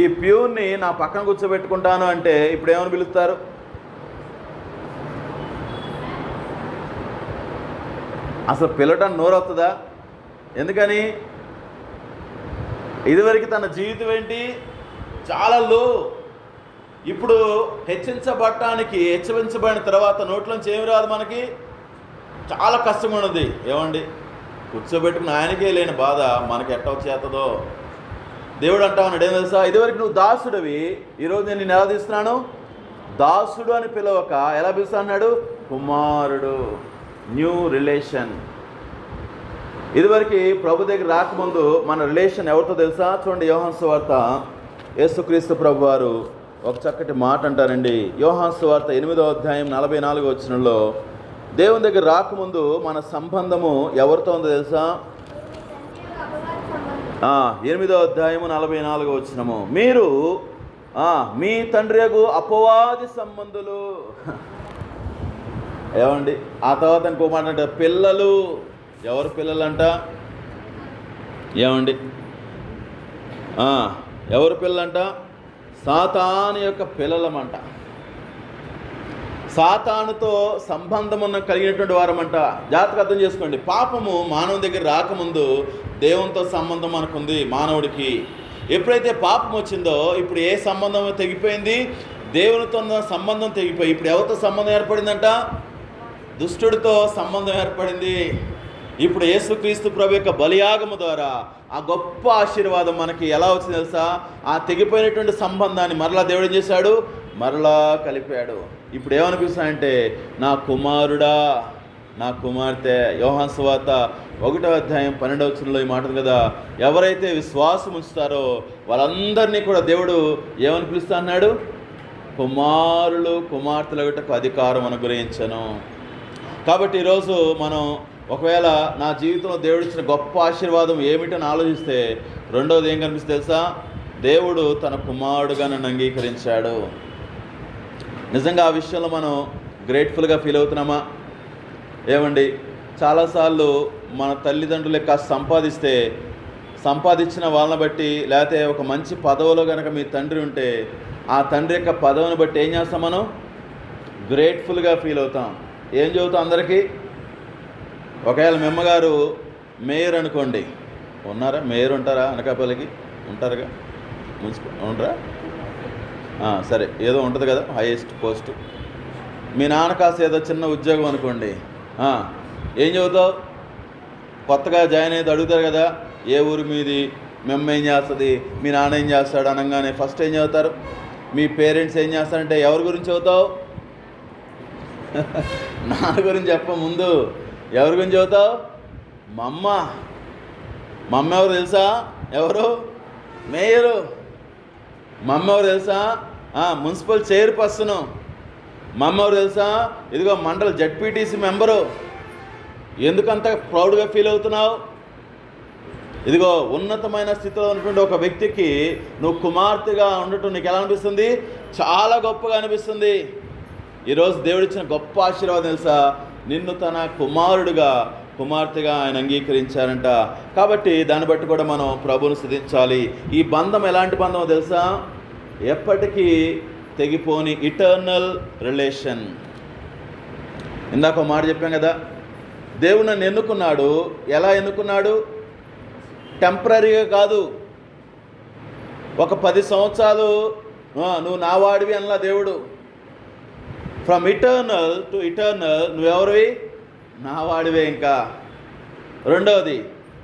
ఈ ప్యూన్ని నా పక్కన కూర్చోబెట్టుకుంటాను అంటే ఇప్పుడు ఏమని పిలుస్తారు? అసలు పిలవటం నోరొస్తుందా? ఎందుకని? ఇదివరకు తన జీవితం ఏంటి, చాలా లో. ఇప్పుడు హెచ్చరించబడిన తర్వాత నోట్లోంచి ఏమి రాదు మనకి, చాలా కష్టం ఉన్నది. ఏమండి, కూర్చోబెట్టుకుని ఆయనకే లేని బాధ మనకి ఎట్ట వచ్చేస్తుందో. దేవుడు అంటా ఉన్నాడు, ఏం తెలుసా, ఇదివరకు నువ్వు దాసుడివి, ఈరోజు నేను నిన్ను ఎలా తీస్తున్నాను, దాసుడు అని పిలవక ఎలా పిలుస్తా అన్నాడు, కుమారుడు. New relation. ఇదివరకు ప్రభు దగ్గర రాకముందు మన రిలేషన్ ఎవరితో తెలుసా? చూడండి యోహాను సువార్త, యేసుక్రీస్తు ప్రభు వారు ఒక చక్కటి మాట అంటారండి. యోహాను సువార్త 8వ అధ్యాయం 44వ వచనంలో, దేవుని దగ్గర రాకముందు మన సంబంధము ఎవరితో ఉందో తెలుసా? 8వ అధ్యాయము 44వ వచనము. మీరు మీ తండ్రియగు అపవాది సంబంధులు. ఏమండి, ఆ తర్వాత ఇంకో మాట అంటే పిల్లలు. ఎవరు పిల్లలంట? ఏమండి, ఎవరు పిల్లలంట? సాతాను యొక్క పిల్లలమంట. సాతానుతో సంబంధం కలిగినటువంటి వారమంట. జాగ్రత్తగా అర్థం చేసుకోండి. పాపము మానవుని దగ్గర రాకముందు దేవునితో సంబంధం మనకుంది మానవుడికి. ఎప్పుడైతే పాపం వచ్చిందో ఇప్పుడు ఏ సంబంధం తెగిపోయింది? దేవునితో సంబంధం తెగిపోయి ఇప్పుడు ఎవరితో సంబంధం ఏర్పడిందంట? దుష్టుడితో సంబంధం ఏర్పడింది. ఇప్పుడు యేసుక్రీస్తు ప్రభు యొక్క బలియాగము ద్వారా ఆ గొప్ప ఆశీర్వాదం మనకి ఎలా వచ్చింది తెలుసా? ఆ తెగిపోయినటువంటి సంబంధాన్ని మరలా దేవుడు ఏం చేశాడు? మరలా కలిపాడు. ఇప్పుడు ఏమనిపిస్తాయంటే, నా కుమారుడా, నా కుమార్తె. యోహాను సువార్త 1వ అధ్యాయం 12వ వచనంలో ఈ మాట కదా, ఎవరైతే విశ్వాసం ఉంచుతారో వాళ్ళందరినీ కూడా దేవుడు ఏమని పిలుస్తా అన్నాడు? కుమారులు కుమార్తెలగుటకు అధికారం అనుగ్రహించను. కాబట్టి ఈరోజు మనం ఒకవేళ నా జీవితంలో దేవుడు ఇచ్చిన గొప్ప ఆశీర్వాదం ఏమిటని ఆలోచిస్తే రెండవది ఏం కనిపిస్తుంది తెలుసా? దేవుడు తన కుమారుడుగా నన్ను అంగీకరించాడు. నిజంగా ఆ విషయంలో మనం గ్రేట్ఫుల్గా ఫీల్ అవుతున్నామా? ఏమండి, చాలాసార్లు మన తల్లిదండ్రులు కాస్త సంపాదించిన వాళ్ళని బట్టి, లేకపోతే ఒక మంచి పదవిలో కనుక మీ తండ్రి ఉంటే ఆ తండ్రి యొక్క పదవిని బట్టి ఏం చేస్తాం? మనం గ్రేట్ఫుల్గా ఫీల్ అవుతాం. ఏం చెబుతాం అందరికీ? ఒకవేళ మీ అమ్మగారు మేయర్ అనుకోండి, ఉన్నారా? మేయర్ ఉంటారా? అనకాపల్లికి ఉంటారుగా, ఉంటారా? సరే, ఏదో ఉంటుంది కదా హైయెస్ట్ పోస్ట్. మీ నాన్న కాస్త ఏదో చిన్న ఉద్యోగం అనుకోండి, ఏం చెబుతావు? కొత్తగా జాయిన్ అయితే అడుగుతారు కదా, ఏ ఊరు మీది, మీ అమ్మ ఏం చేస్తుంది, మీ నాన్న ఏం చేస్తాడు అనగానే ఫస్ట్ ఏం చదువుతారు? మీ పేరెంట్స్ ఏం చేస్తారంటే ఎవరి గురించి చదువుతావు? నాన్న గురించి చెప్ప ముందు ఎవరి గురించి చదువుతావు? మా అమ్మ ఎవరు తెలుసా? ఎవరు? మేయరు. మా అమ్మ ఎవరు తెలుసా? మున్సిపల్ చైర్పర్సను. మా అమ్మ ఎవరు తెలుసా? ఇదిగో మండల జడ్పీటీసీ మెంబరు. ఎందుకంత ప్రౌడ్గా ఫీల్ అవుతున్నావు? ఇదిగో ఉన్నతమైన స్థితిలో ఉన్నటువంటి ఒక వ్యక్తికి నువ్వు కుమార్తెగా ఉండటం నీకు ఎలా అనిపిస్తుంది? చాలా గొప్పగా అనిపిస్తుంది. ఈరోజు దేవుడిచ్చిన గొప్ప ఆశీర్వాదం తెలుసా? నిన్ను తన కుమార్తెగా ఆయన అంగీకరించారంట. కాబట్టి దాన్ని బట్టి కూడా మనం ప్రభువును స్తుతించాలి. ఈ బంధం ఎలాంటి బంధమో తెలుసా? ఎప్పటికీ తెగిపోని ఇటర్నల్ రిలేషన్. ఇందాక మాట చెప్పాం కదా, దేవుడు నన్ను ఎన్నుకున్నాడు. ఎలా ఎన్నుకున్నాడు? టెంపరీగా కాదు. ఒక 10 సంవత్సరాలు నువ్వు నా వాడివి అనలా దేవుడు. ఫ్రమ్ ఇటర్నల్ టు ఇటర్నల్ నువ్వెవరివి? నా వాడివే. ఇంకా రెండవది,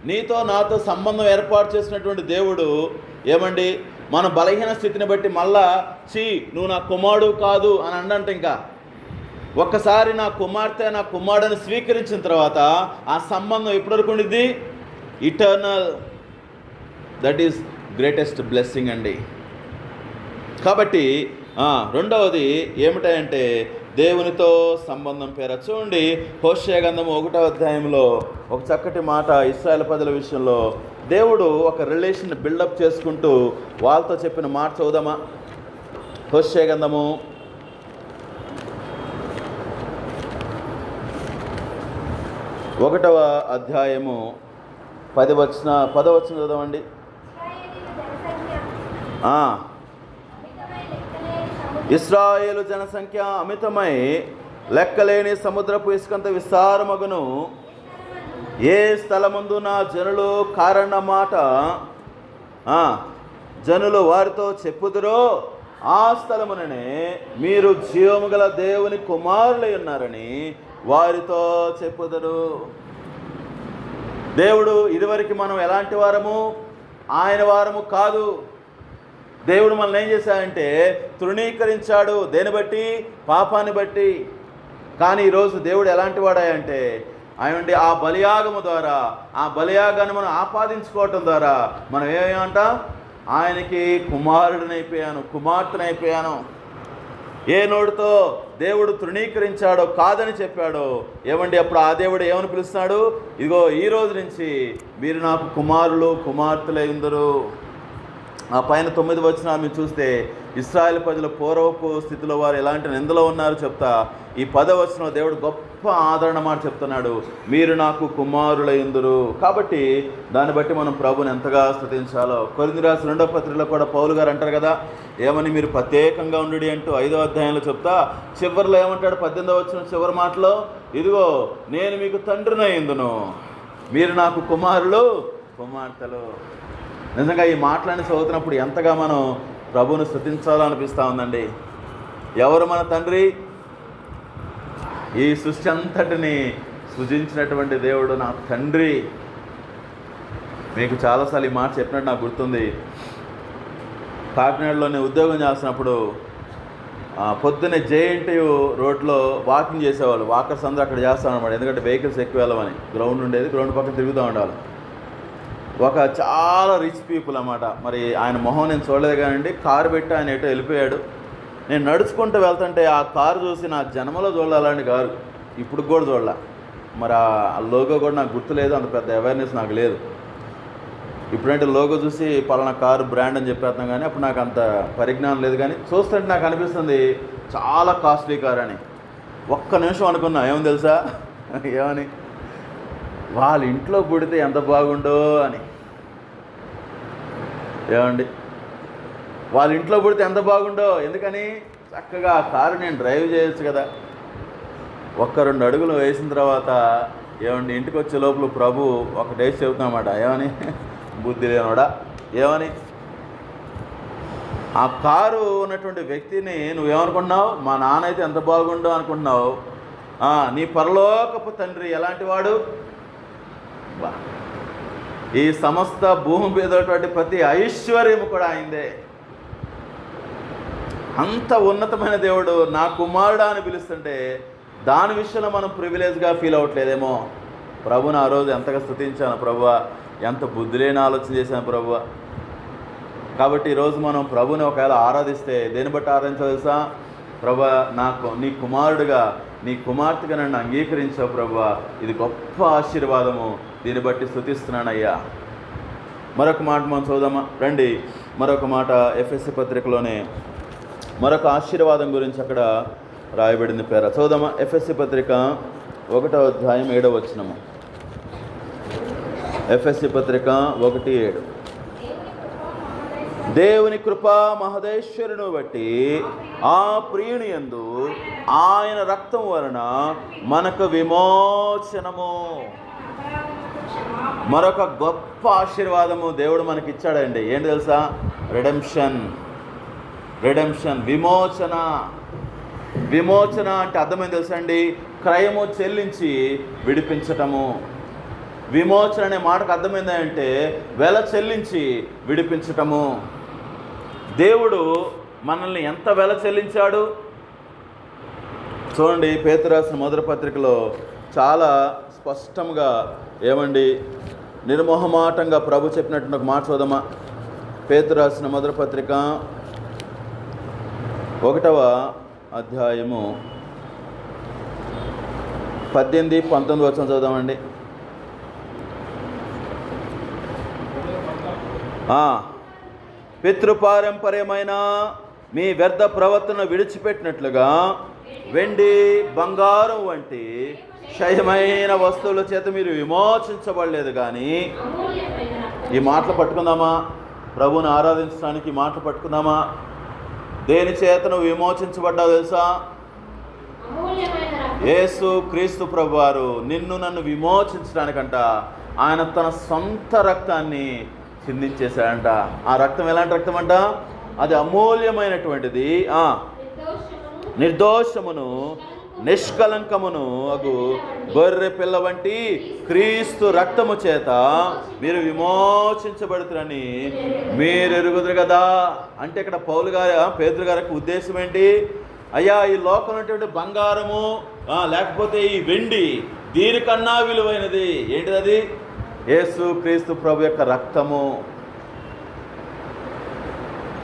నీతో నాతో సంబంధం ఏర్పాటు చేసినటువంటి దేవుడు ఏమండి, మన బలహీన స్థితిని బట్టి మళ్ళా నువ్వు నా కుమారుడు కాదు అని అండంట. ఇంకా ఒక్కసారి నా కుమార్తె నా కుమారుడిని స్వీకరించిన తర్వాత ఆ సంబంధం ఎప్పటివరకు ఉండిద్ది? Eternal. That is greatest blessing అండి. కాబట్టి రెండవది ఏమిటంటే దేవునితో సంబంధం పేర. చూడండి, హోషేయ గ్రంథము 1వ అధ్యాయంలో ఒక చక్కటి మాట ఇశ్రాయేలు ప్రజల విషయంలో దేవుడు ఒక రిలేషన్ బిల్డప్ చేసుకుంటూ వాళ్ళతో చెప్పిన మాట చదువుదామా? హోషేయ గ్రంథము 1వ అధ్యాయము 10వ వచనం చదవండి. ఇశ్రాయేలు జనసంఖ్య అమితమై లెక్కలేని సముద్రపు ఇసుకంత విస్తారమగును. ఏ స్థలమందు నా జనులు కారణ మాట జనులు వారితో చెప్పుదురో ఆ స్థలముననే మీరు జీవము గల దేవుని కుమారులై ఉన్నారని వారితో చెప్పుదురు. దేవుడు ఇదివరకు మనం ఎలాంటి వారము? ఆయన వారము కాదు. దేవుడు మనల్ని ఏం చేశాడంటే తృణీకరించాడు. దేని బట్టి? పాపాన్ని బట్టి. కానీ ఈరోజు దేవుడు ఎలాంటి వాడాయంటే ఆయన ఆ బలియాగము ద్వారా, ఆ బలియాగాన్ని మనం ఆపాదించుకోవటం ద్వారా మనం ఏమంటాం? ఆయనకి కుమారుడినైపోయాను, కుమార్తెనైపోయాను. ఏ నోటితో దేవుడు తృణీకరించాడో, కాదని చెప్పాడో, ఏమండి అప్పుడు ఆ దేవుడు ఏమని పిలుస్తున్నాడు? ఇదిగో ఈ రోజు నుంచి మీరు నాకు కుమారులు కుమార్తెలై ఉందరు. ఆ పైన 9 వచనాలు మీరు చూస్తే ఇశ్రాయేలు ప్రజల పూర్వపు స్థితిలో వారు ఎలాంటి నిందలో ఉన్నారు చెప్తా, ఈ 10వ వచనంలో దేవుడు గొప్ప ఆదరణ మాట చెప్తున్నాడు, మీరు నాకు కుమారులైందురు. కాబట్టి దాన్ని బట్టి మనం ప్రభుని ఎంతగా స్తుతించాలో. కొరింథీ రాసిన 2వ పత్రికలో కూడా పౌలు గారు అంటారు కదా, ఏమని మీరు ప్రత్యేకంగా ఉండు అంటూ 5వ అధ్యాయంలో చెప్తా, చివరిలో ఏమంటాడు? 18వ వచనం చివరి మాటలో, ఇదిగో నేను మీకు తండ్రినైందును, మీరు నాకు కుమారులు కుమార్తెలు. నిజంగా ఈ మాటలన్నీ చదువుతున్నప్పుడు ఎంతగా మనం ప్రభువును స్తుతించాలో అనిపిస్తూ ఉందండి. ఎవరు మన తండ్రి? ఈ సృష్టి అంతటిని సృజించినటువంటి దేవుడు నా తండ్రి. మీకు చాలాసార్లు ఈ మాట చెప్పినట్టు నాకు గుర్తుంది. కాకినాడలో నేను ఉద్యోగం చేస్తున్నప్పుడు పొద్దున్నే JNTU రోడ్లో వాకింగ్ చేసేవాళ్ళు. వాకర్స్ అందరూ అక్కడ చేస్తాను అనమాట. ఎందుకంటే వెహికల్స్ ఎక్కువ వెళ్ళమని. గ్రౌండ్ ఉండేది, గ్రౌండ్ పక్కన తిరుగుతూ ఉండాలి. ఒక చాలా రిచ్ పీపుల్ అన్నమాట. మరి ఆయన మొహం నేను చూడలేదు కానండి, కారు పెట్టి ఆయన ఎటో వెళ్ళిపోయాడు. నేను నడుచుకుంటూ వెళ్తుంటే ఆ కారు చూసి నా జన్మలో చూడాలి అలాంటి కారు, ఇప్పుడు కూడా చూడాల. మరి ఆ లోగో కూడా నాకు గుర్తులేదు, అంత పెద్ద అవేర్నెస్ నాకు లేదు. ఇప్పుడంటే లోగో చూసి పలానా కారు బ్రాండ్ అని చెప్పేస్తాం, కానీ అప్పుడు నాకు అంత పరిజ్ఞానం లేదు. కానీ చూస్తుంటే నాకు అనిపిస్తుంది చాలా కాస్ట్లీ కార్ అని. ఒక్క నిమిషం అనుకున్నా, ఏమని తెలుసా? ఏమని? వాళ్ళ ఇంట్లో పుడితే ఎంత బాగుండో అని. ఏమండి, వాళ్ళ ఇంట్లో పుడితే ఎంత బాగుండో. ఎందుకని? చక్కగా ఆ కారు నేను డ్రైవ్ చేయొచ్చు కదా. 1-2 అడుగులు వేసిన తర్వాత ఏమండి ఇంటికి వచ్చే లోపల ప్రభు ఒకటేసి చెబుతామాట, ఏమని? బుద్ధి లేనోడా, ఏమని? ఆ కారు ఉన్నటువంటి వ్యక్తిని నువ్వేమనుకుంటున్నావు? మా నాన్న అయితే ఎంత బాగుండో అనుకుంటున్నావు. నీ పరలోకపు తండ్రి ఎలాంటి వాడు? ఈ సమస్త భూమి మీద ప్రతి ఐశ్వర్యము కూడా ఆయనదే. అంత ఉన్నతమైన దేవుడు నా కుమారుడా అని పిలుస్తుంటే దాని విషయంలో మనం ప్రివిలేజ్గా ఫీల్ అవ్వట్లేదేమో. ప్రభుని ఆ రోజు ఎంతగా స్తుతించాను ప్రభువా, ఎంత బుద్ధి లేని ఆలోచన చేశాను ప్రభువా. కాబట్టి ఈరోజు మనం ప్రభుని ఒకవేళ ఆరాధిస్తే దేన్ని బట్టి ఆరాధించాలి తెలుసా? ప్రభువా, నాకు నీ కుమారుడుగా నీ కుమార్తెగా నన్ను అంగీకరించావు ప్రభువా, ఇది గొప్ప ఆశీర్వాదము, దీన్ని బట్టి స్తుతిస్తున్నానయ్యా. మరొక మాట మనం చూద్దామా రండి. మరొక మాట ఎఫెసీ పత్రికలోనే మరొక ఆశీర్వాదం గురించి అక్కడ రాయబడింది పేర. చూద్దామా? ఎఫెసీ పత్రిక 1వ అధ్యాయం 7వ వచనము. ఎఫెసీ పత్రిక 1:7. దేవుని కృపా మహదేశ్వరుని బట్టి ఆ ప్రియుని యందు ఆయన రక్తం వలన మనకు విమోచనము. మరొక గొప్ప ఆశీర్వాదము దేవుడు మనకి ఇచ్చాడండి. ఏంటి తెలుసా? రిడెంప్షన్. విమోచన. విమోచన అంటే అర్థమైంది తెలుసా అండి? క్రయము చెల్లించి విడిపించటము. విమోచన అనే మాటకు అర్థమైంది అంటే వెల చెల్లించి విడిపించటము. దేవుడు మనల్ని ఎంత వెల చెల్లించాడు చూడండి. పేతురు రాసిన మొదటి పత్రికలో చాలా స్పష్టంగా ఏమండి నిర్మోహమాటంగా ప్రభు చెప్పినట్టు ఒక మాట చూద్దామా? పేతురు రాసిన మొదటి పత్రిక 1వ అధ్యాయము 18-19 వచనం చదువుదామండి. పితృపారంపర్యమైన మీ వ్యర్థ ప్రవర్తన విడిచిపెట్టినట్లుగా వెండి బంగారం వంటి క్షయమైన వస్తువుల చేత మీరు విమోచించబడలేదు. కానీ ఈ మాటలు పట్టుకుందామా? ప్రభువుని ఆరాధించడానికి ఈ మాటలు పట్టుకుందామా? దేని చేత నువ్వు విమోచించబడ్డావు తెలుసా? యేసు క్రీస్తు ప్రభువారు నిన్ను నన్ను విమోచించడానికంట ఆయన తన సొంత రక్తాన్ని చిందించేశాడంట. ఆ రక్తం ఎలాంటి రక్తం అంట? అది అమూల్యమైనటువంటిది. నిర్దోషమును నిష్కలంకమును అగు గొర్రె పిల్ల వంటి క్రీస్తు రక్తము చేత మీరు విమోచించబడుతురని మీరు ఎరుగుదురు కదా. అంటే ఇక్కడ పేతురు గారి ఉద్దేశం ఏంటి? అయ్యా, ఈ లోకంలో ఉన్నటువంటి బంగారము లేకపోతే ఈ వెండి దీనికన్నా విలువైనది ఏంటిది? అది యేసు క్రీస్తు ప్రభు యొక్క రక్తము.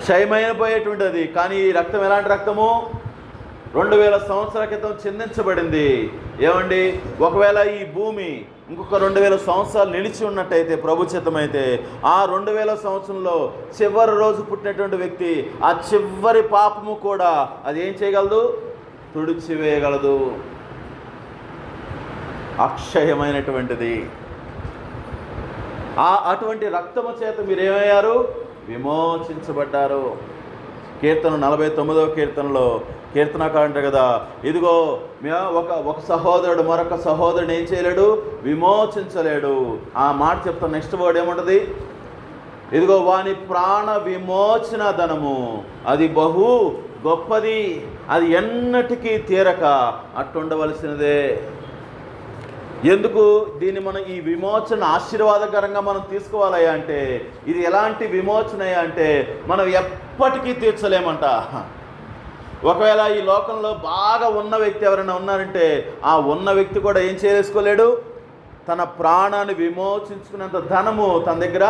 క్షయమైన పోయేటువంటిది. కానీ ఈ రక్తం ఎలాంటి రక్తము? 2000 సంవత్సరాల క్రితం చిందించబడింది. ఏమండి, ఒకవేళ ఈ భూమి ఇంకొక 2000 సంవత్సరాలు నిలిచి ఉన్నట్టయితే ప్రభు చిత్తమైతే ఆ 2000 సంవత్సరంలో చివరి రోజు పుట్టినటువంటి వ్యక్తి ఆ చివరి పాపము కూడా అది ఏం చేయగలదు? తుడిచివేయగలదు. అక్షయమైనటువంటిది. అటువంటి రక్తము చేత మీరేమయ్యారు? విమోచించబడ్డారు. కీర్తన 49వ కీర్తనలో కీర్తనకారుడు అంటారు కదా, ఇదిగో ఒక సహోదరుడు మరొక సహోదరుని ఏం చేయలేడు? విమోచించలేడు. ఆ మాట చెప్తాను. నెక్స్ట్ వర్డ్ ఏముంటుంది? ఇదిగో వాని ప్రాణ విమోచన ధనము అది బహు గొప్పది, అది ఎన్నటికీ తీరక అట్టుండవలసినదే. ఎందుకు దీన్ని మనం ఈ విమోచన ఆశీర్వాదకరంగా మనం తీసుకోవాలయ్యా అంటే, ఇది ఎలాంటి విమోచన అంటే మనం ఎప్పటికీ తీర్చలేమంట. ఒకవేళ ఈ లోకంలో బాగా ఉన్న వ్యక్తి ఎవరైనా ఉన్నారంటే ఆ ఉన్న వ్యక్తి కూడా ఏం చేసుకోలేడు? తన ప్రాణాన్ని విమోచించుకునేంత ధనము తన దగ్గర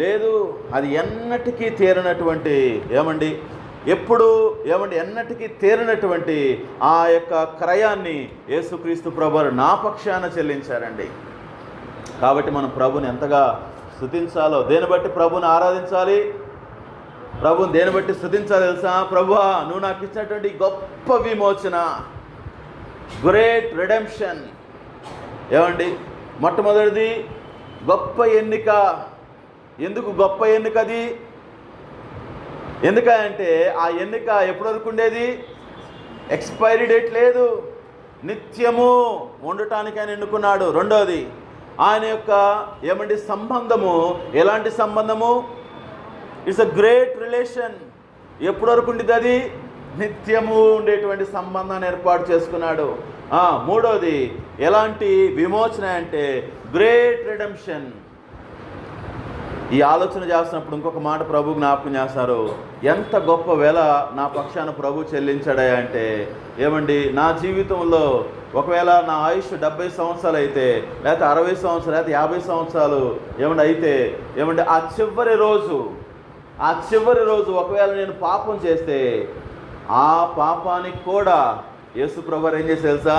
లేదు. అది ఎన్నటికీ తీరనటువంటి ఎన్నటికీ తీరనటువంటి ఆ యొక్క క్రయాన్ని యేసుక్రీస్తు ప్రభువు నా పక్షాన చెల్లించారండి. కాబట్టి మనం ప్రభుని ఎంతగా స్తుతించాలో, దేని బట్టి ప్రభుని ఆరాధించాలి, ప్రభుని దేని బట్టి స్తుతించాలి తెలుసా? ప్రభువా, నువ్వు నాకు ఇచ్చినటువంటి గొప్ప విమోచన, గ్రేట్ రిడెంప్షన్. మొట్టమొదటిది గొప్ప ఎన్నిక. ఎందుకు గొప్ప ఎన్నిక? అది ఎందుకంటే ఆ ఎన్నిక ఎప్పటి వరకు ఉండేది? ఎక్స్పైరీ డేట్ లేదు, నిత్యము ఉండటానికి ఆయన ఎన్నుకున్నాడు. రెండవది ఆయన యొక్క సంబంధము ఎలాంటి సంబంధము? It's a great relation. ఎప్పటి వరకు ఉండేది? అది నిత్యము ఉండేటువంటి సంబంధాన్ని ఏర్పాటు చేసుకున్నాడు. మూడవది ఎలాంటి విమోచన అంటే గ్రేట్ రిడెంప్షన్. ఈ ఆలోచన చేస్తున్నప్పుడు ఇంకొక మాట ప్రభు జ్ఞాపకం చేస్తారు. ఎంత గొప్ప వేళ నా పక్షాన ప్రభు చెల్లించాడా అంటే, నా జీవితంలో ఒకవేళ నా ఆయుష్ 70 సంవత్సరాలు అయితే, లేకపోతే 60 సంవత్సరాలు, లేకపోతే 50 సంవత్సరాలు అయితే ఆ చివరి రోజు ఒకవేళ నేను పాపం చేస్తే ఆ పాపానికి కూడా యేసు ప్రభువు ఏం చేసి తెలుసా?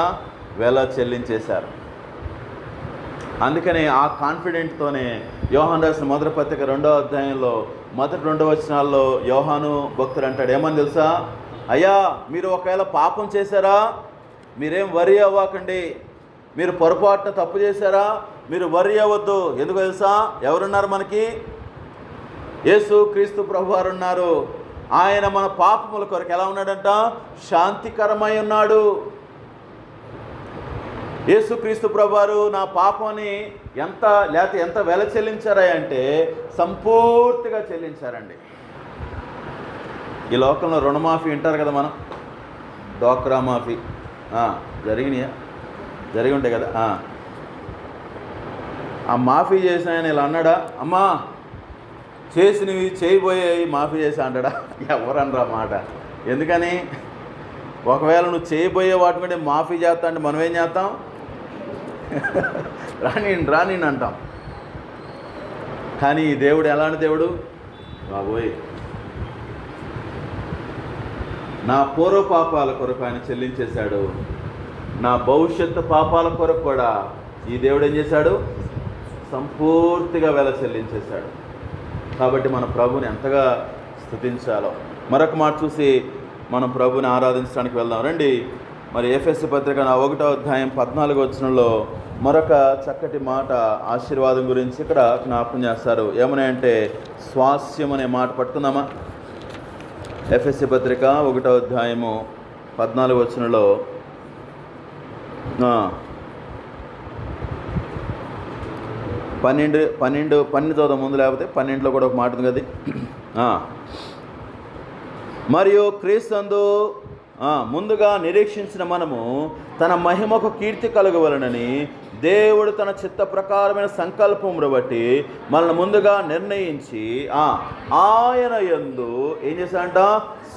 వెల చెల్లించేశారు. అందుకని ఆ కాన్ఫిడెంట్తోనే యోహాను రాసిన మొదటి పత్రిక 2వ అధ్యాయంలో మొదటి 2 వచనాల్లో యోహాను భక్తుడు అంటాడు, ఏమని తెలుసా? అయ్యా, మీరు ఒకవేళ పాపం చేశారా? మీరేం వరి అవ్వకండి. మీరు పొరపాటున తప్పు చేశారా? మీరు వరి అవ్వద్దు. ఎందుకు తెలుసా? ఎవరున్నారు మనకి? యేసు క్రీస్తు ప్రభువారు ఉన్నారు. ఆయన మన పాపముల కొరకు ఎలా ఉన్నాడంట? శాంతికరమై ఉన్నాడు. యేసుక్రీస్తు ప్రభువారు నా పాపాన్ని ఎంత వెల చెల్లించారా అంటే సంపూర్తిగా చెల్లించారండి. ఈ లోకంలో రుణమాఫీ వింటారు కదా, మనం డ్వాక్రా మాఫీ జరిగి ఉంటాయి కదా. ఆ మాఫీ చేసిన ఆయన ఇలా అన్నాడా? అమ్మా, చేసినవి చేయబోయేవి మాఫీ చేసి అంటాడా? ఎవరనరా మాట. ఎందుకని? ఒకవేళ నువ్వు చేయబోయే వాటి మీద మాఫీ చేస్తా అంటే మనం ఏం చేస్తాం? రాని అంటాం. కానీ ఈ దేవుడు ఎలాంటి దేవుడు? బాబోయ్, నా పూర్వ పాపాల కొరకు ఆయన చెల్లించేశాడు. నా భవిష్యత్తు పాపాల కొరకు కూడా ఈ దేవుడు ఏం చేశాడు? సంపూర్తిగా వెల చెల్లించేశాడు. కాబట్టి మన ప్రభుని ఎంతగా స్తుతించాలో. మరొక మాట చూసి మనం ప్రభుని ఆరాధించడానికి వెళ్దాం రండి. మరి ఎఫెసీ పత్రిక 1వ అధ్యాయం 14వ వచనంలో మరొక చక్కటి మాట ఆశీర్వాదం గురించి ఇక్కడ జ్ఞాపకం చేస్తారు. ఏమని అంటే స్వాస్యం అనే మాట పట్టుకుందామా? ఎఫెసీ పత్రిక 1వ అధ్యాయము 14వ వచనంలో 12 ముందు, లేకపోతే 12లో కూడా ఒక మాట ఉంది కదా. మరియు క్రీస్తు ముందుగా నిరీక్షించిన మనము తన మహిమకు కీర్తి కలగవలనని దేవుడు తన చిత్త ప్రకారమైన సంకల్పమును బట్టి మనల్ని ముందుగా నిర్ణయించి ఆయన యందు ఏం చేశాడంట?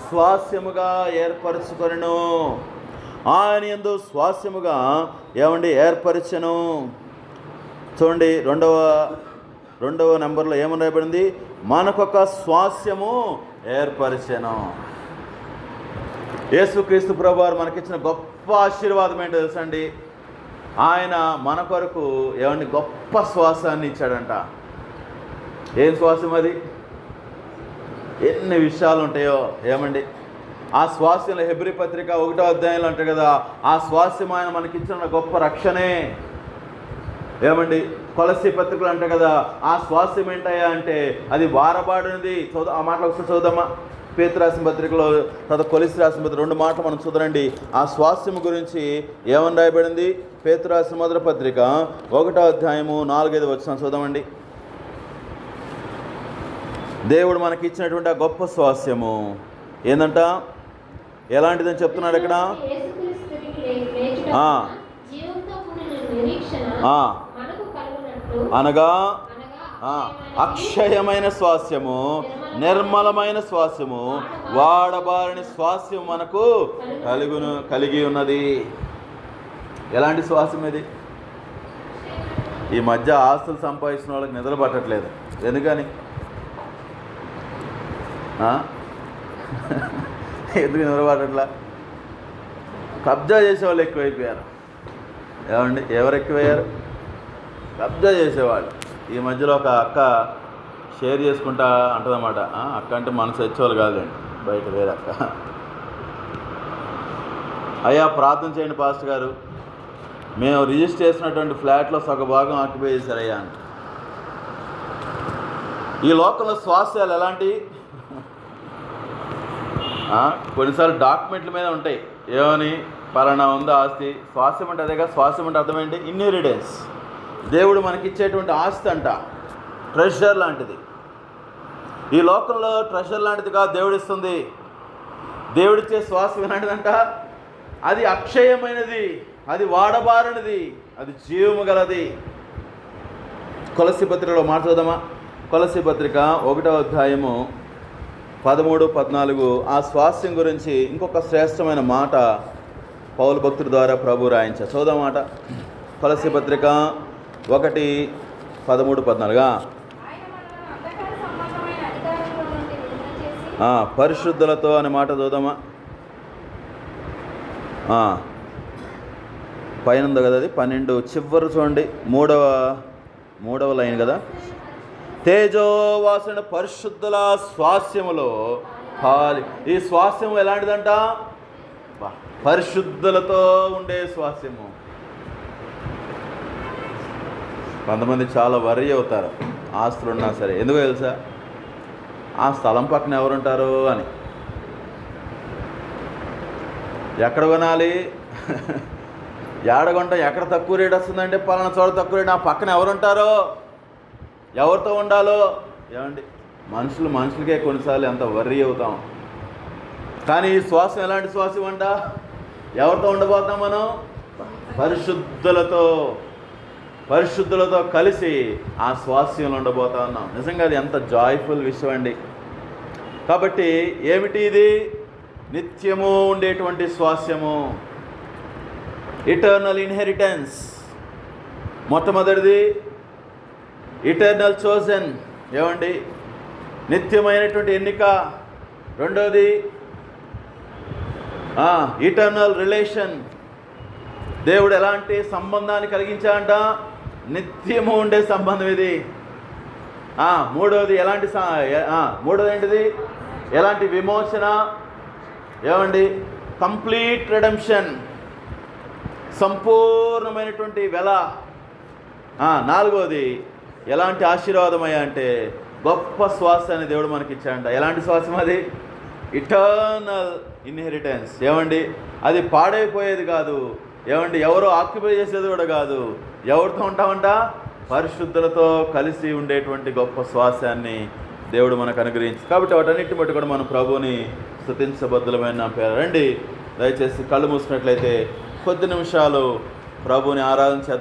స్వాస్యముగా ఏర్పరచుకొనెను. ఆయన యందు స్వాస్యముగా ఏర్పరచెను. చూడండి, రెండవ నెంబర్లో ఏమని రాయబడింది? మనకొక స్వాస్యము ఏర్పరిచెను. యేసుక్రీస్తు ప్రభువారు మనకిచ్చిన గొప్ప ఆశీర్వాదం ఏంటో తెలుసండి, ఆయన మన కొరకు ఏమండి గొప్ప శ్వాసాన్ని ఇచ్చాడంట. ఏం శ్వాసం అది? ఎన్ని విషయాలు ఉంటాయో ఏమండి. ఆ స్వాస్యంలో హెబ్రీ పత్రిక 1వ అధ్యాయంలో అంటే కదా, ఆ స్వాస్యం ఆయన మనకిచ్చిన గొప్ప రక్షణే. ఏమండి కొలస్సీ పత్రికలు అంటే కదా, ఆ స్వాస్యం ఏంటయ్యా అంటే అది వారబాడినది. ఆ మాటలు ఒకసారి చదువుదామా? పేతురు రాసిన పత్రికలో తర్వాత కొలస్సీ రాసిన పత్రిక 2 మాటలు మనం చూడండి. ఆ స్వాస్యం గురించి ఏమని రాయబడింది? పేతురు రాసిన మొదటి పత్రిక 1వ అధ్యాయము 4-5 వచనం చూద్దామండి. దేవుడు మనకి ఇచ్చినటువంటి ఆ గొప్ప స్వాస్యము ఏందంట, ఎలాంటిదని చెప్తున్నాడు ఇక్కడ? అనగా అక్షయమైన స్వాస్యము, నిర్మలమైన స్వాస్యము, వాడబారని స్వాస్యం మనకు కలిగి ఉన్నది. ఎలాంటి స్వాస్యం ఇది? ఈ మధ్య ఆస్తులు సంపాదించిన వాళ్ళకి నిద్ర పట్టట్లేదు. ఎందుకని? ఎందుకు నిద్ర పట్టట్లా? కబ్జా చేసేవాళ్ళు ఎక్కువైపోయారు. ఏమండి ఎవరు ఎక్కువయ్యారు? కబ్జా చేసేవాళ్ళు. ఈ మధ్యలో ఒక అక్క షేర్ చేసుకుంటా అంటదన్నమాట. అక్క అంటే మనసు వచ్చేవాళ్ళు కాదండి, బయట వేరే అక్క. అయ్యా ప్రార్థన చేయండి పాస్టర్ గారు, మేము రిజిస్టర్ చేసినటువంటి ఫ్లాట్లో సగ భాగం ఆక్యుపై చేశారయ్యా అని. ఈ లోకంలో స్వాస్థ్యాలు ఎలాంటి? కొన్నిసార్లు డాక్యుమెంట్ల మీద ఉంటాయి, ఏమని పలానా ఉందా ఆస్తి. స్వాస్థ్యం అంటే అదేగా. స్వాస్థ్యం అంటే అర్థం ఏంటి? ఇన్హెరిటెన్స్. దేవుడు మనకిచ్చేటువంటి ఆస్తి అంట, ట్రెషర్ లాంటిది. ఈ లోకంలో ట్రెషర్ లాంటిది కాదు దేవుడు ఇస్తుంది. దేవుడిచ్చే స్వాస్థ్యం ఎలాంటిదంట? అది అక్షయమైనది, అది వాడబారనిది, అది జీవము గలది. కొలస్సీ పత్రికలో మాట్లాడదామా? కొలస్సీ పత్రిక 1వ అధ్యాయము 13-14 ఆ స్వాస్థ్యం గురించి ఇంకొక శ్రేష్టమైన మాట పౌలు భక్తుడి ద్వారా ప్రభు రాయించారు. చూద్దాం మాట. కొలస్సీ పత్రిక 1:13-14 పరిశుద్ధులతో అనే మాట చూద్దామా? పైన ఉంది కదా, అది 12 చివరి చూడండి, మూడవ లైన్ కదా. తేజోవాసుని పరిశుద్ధుల స్వాస్యములో ఈ స్వాస్యము ఎలాంటిదంట? పరిశుద్ధులతో ఉండే స్వాస్యము. కొంతమంది చాలా వరి అవుతారు ఆస్తులు ఉన్నా సరే. ఎందుకో తెలుసా? ఆ స్థలం పక్కన ఎవరుంటారు అని. ఎక్కడ కొనాలి, ఏడగొంటాం, ఎక్కడ తక్కువ రేట్ వస్తుందంటే పలానా చోట తక్కువ రేట్, ఆ పక్కన ఎవరుంటారో, ఎవరితో ఉండాలో. ఏమండి మనుషులకే కొన్నిసార్లు ఎంత వర్రీ అవుతాం. కానీ ఈ శ్వాసం ఎలాంటి శ్వాసం అంట? ఎవరితో ఉండబోతాం మనం? పరిశుద్ధులతో కలిసి ఆ స్వాస్యంలో ఉండబోతా ఉన్నాం. నిజంగా అది ఎంత జాయ్ఫుల్ విషయం అండి. కాబట్టి ఏమిటి ఇది? నిత్యము ఉండేటువంటి స్వాస్యము, ఇటర్నల్ ఇన్హెరిటెన్స్. మొట్టమొదటిది ఇటర్నల్ చోజన్, ఏమండి నిత్యమైనటువంటి ఎన్నిక. రెండోది ఇటర్నల్ రిలేషన్, దేవుడు ఎలాంటి సంబంధాన్ని కలిగించాడంట? నిత్యము ఉండే సంబంధం ఇది. మూడోది మూడోది ఏంటిది? ఎలాంటి విమోచన, ఏమండి కంప్లీట్ రెడెంప్షన్, సంపూర్ణమైనటువంటి వెల. నాలుగోది ఎలాంటి ఆశీర్వాదమయ్యా అంటే గొప్ప శ్వాసాన్ని దేవుడు మనకి ఇచ్చాడంట. ఎలాంటి శ్వాసం అది? Eternal inheritance. ఏమండి అది పాడైపోయేది కాదు, ఏమండి ఎవరో ఆక్యుపై చేసేది కూడా కాదు. ఎవరితో ఉంటామంట? పరిశుద్ధులతో కలిసి ఉండేటువంటి గొప్ప శ్వాసాన్ని దేవుడు మనకు అనుగ్రహించి. కాబట్టి వాటన్నిటిని బట్టి కూడా మనం ప్రభువుని స్తుతించబద్దులమైన పేరు. రండి దయచేసి కళ్ళు మూసుకున్నట్లయితే కొద్ది నిమిషాలు ప్రభువుని ఆరాధన చేద్దాం.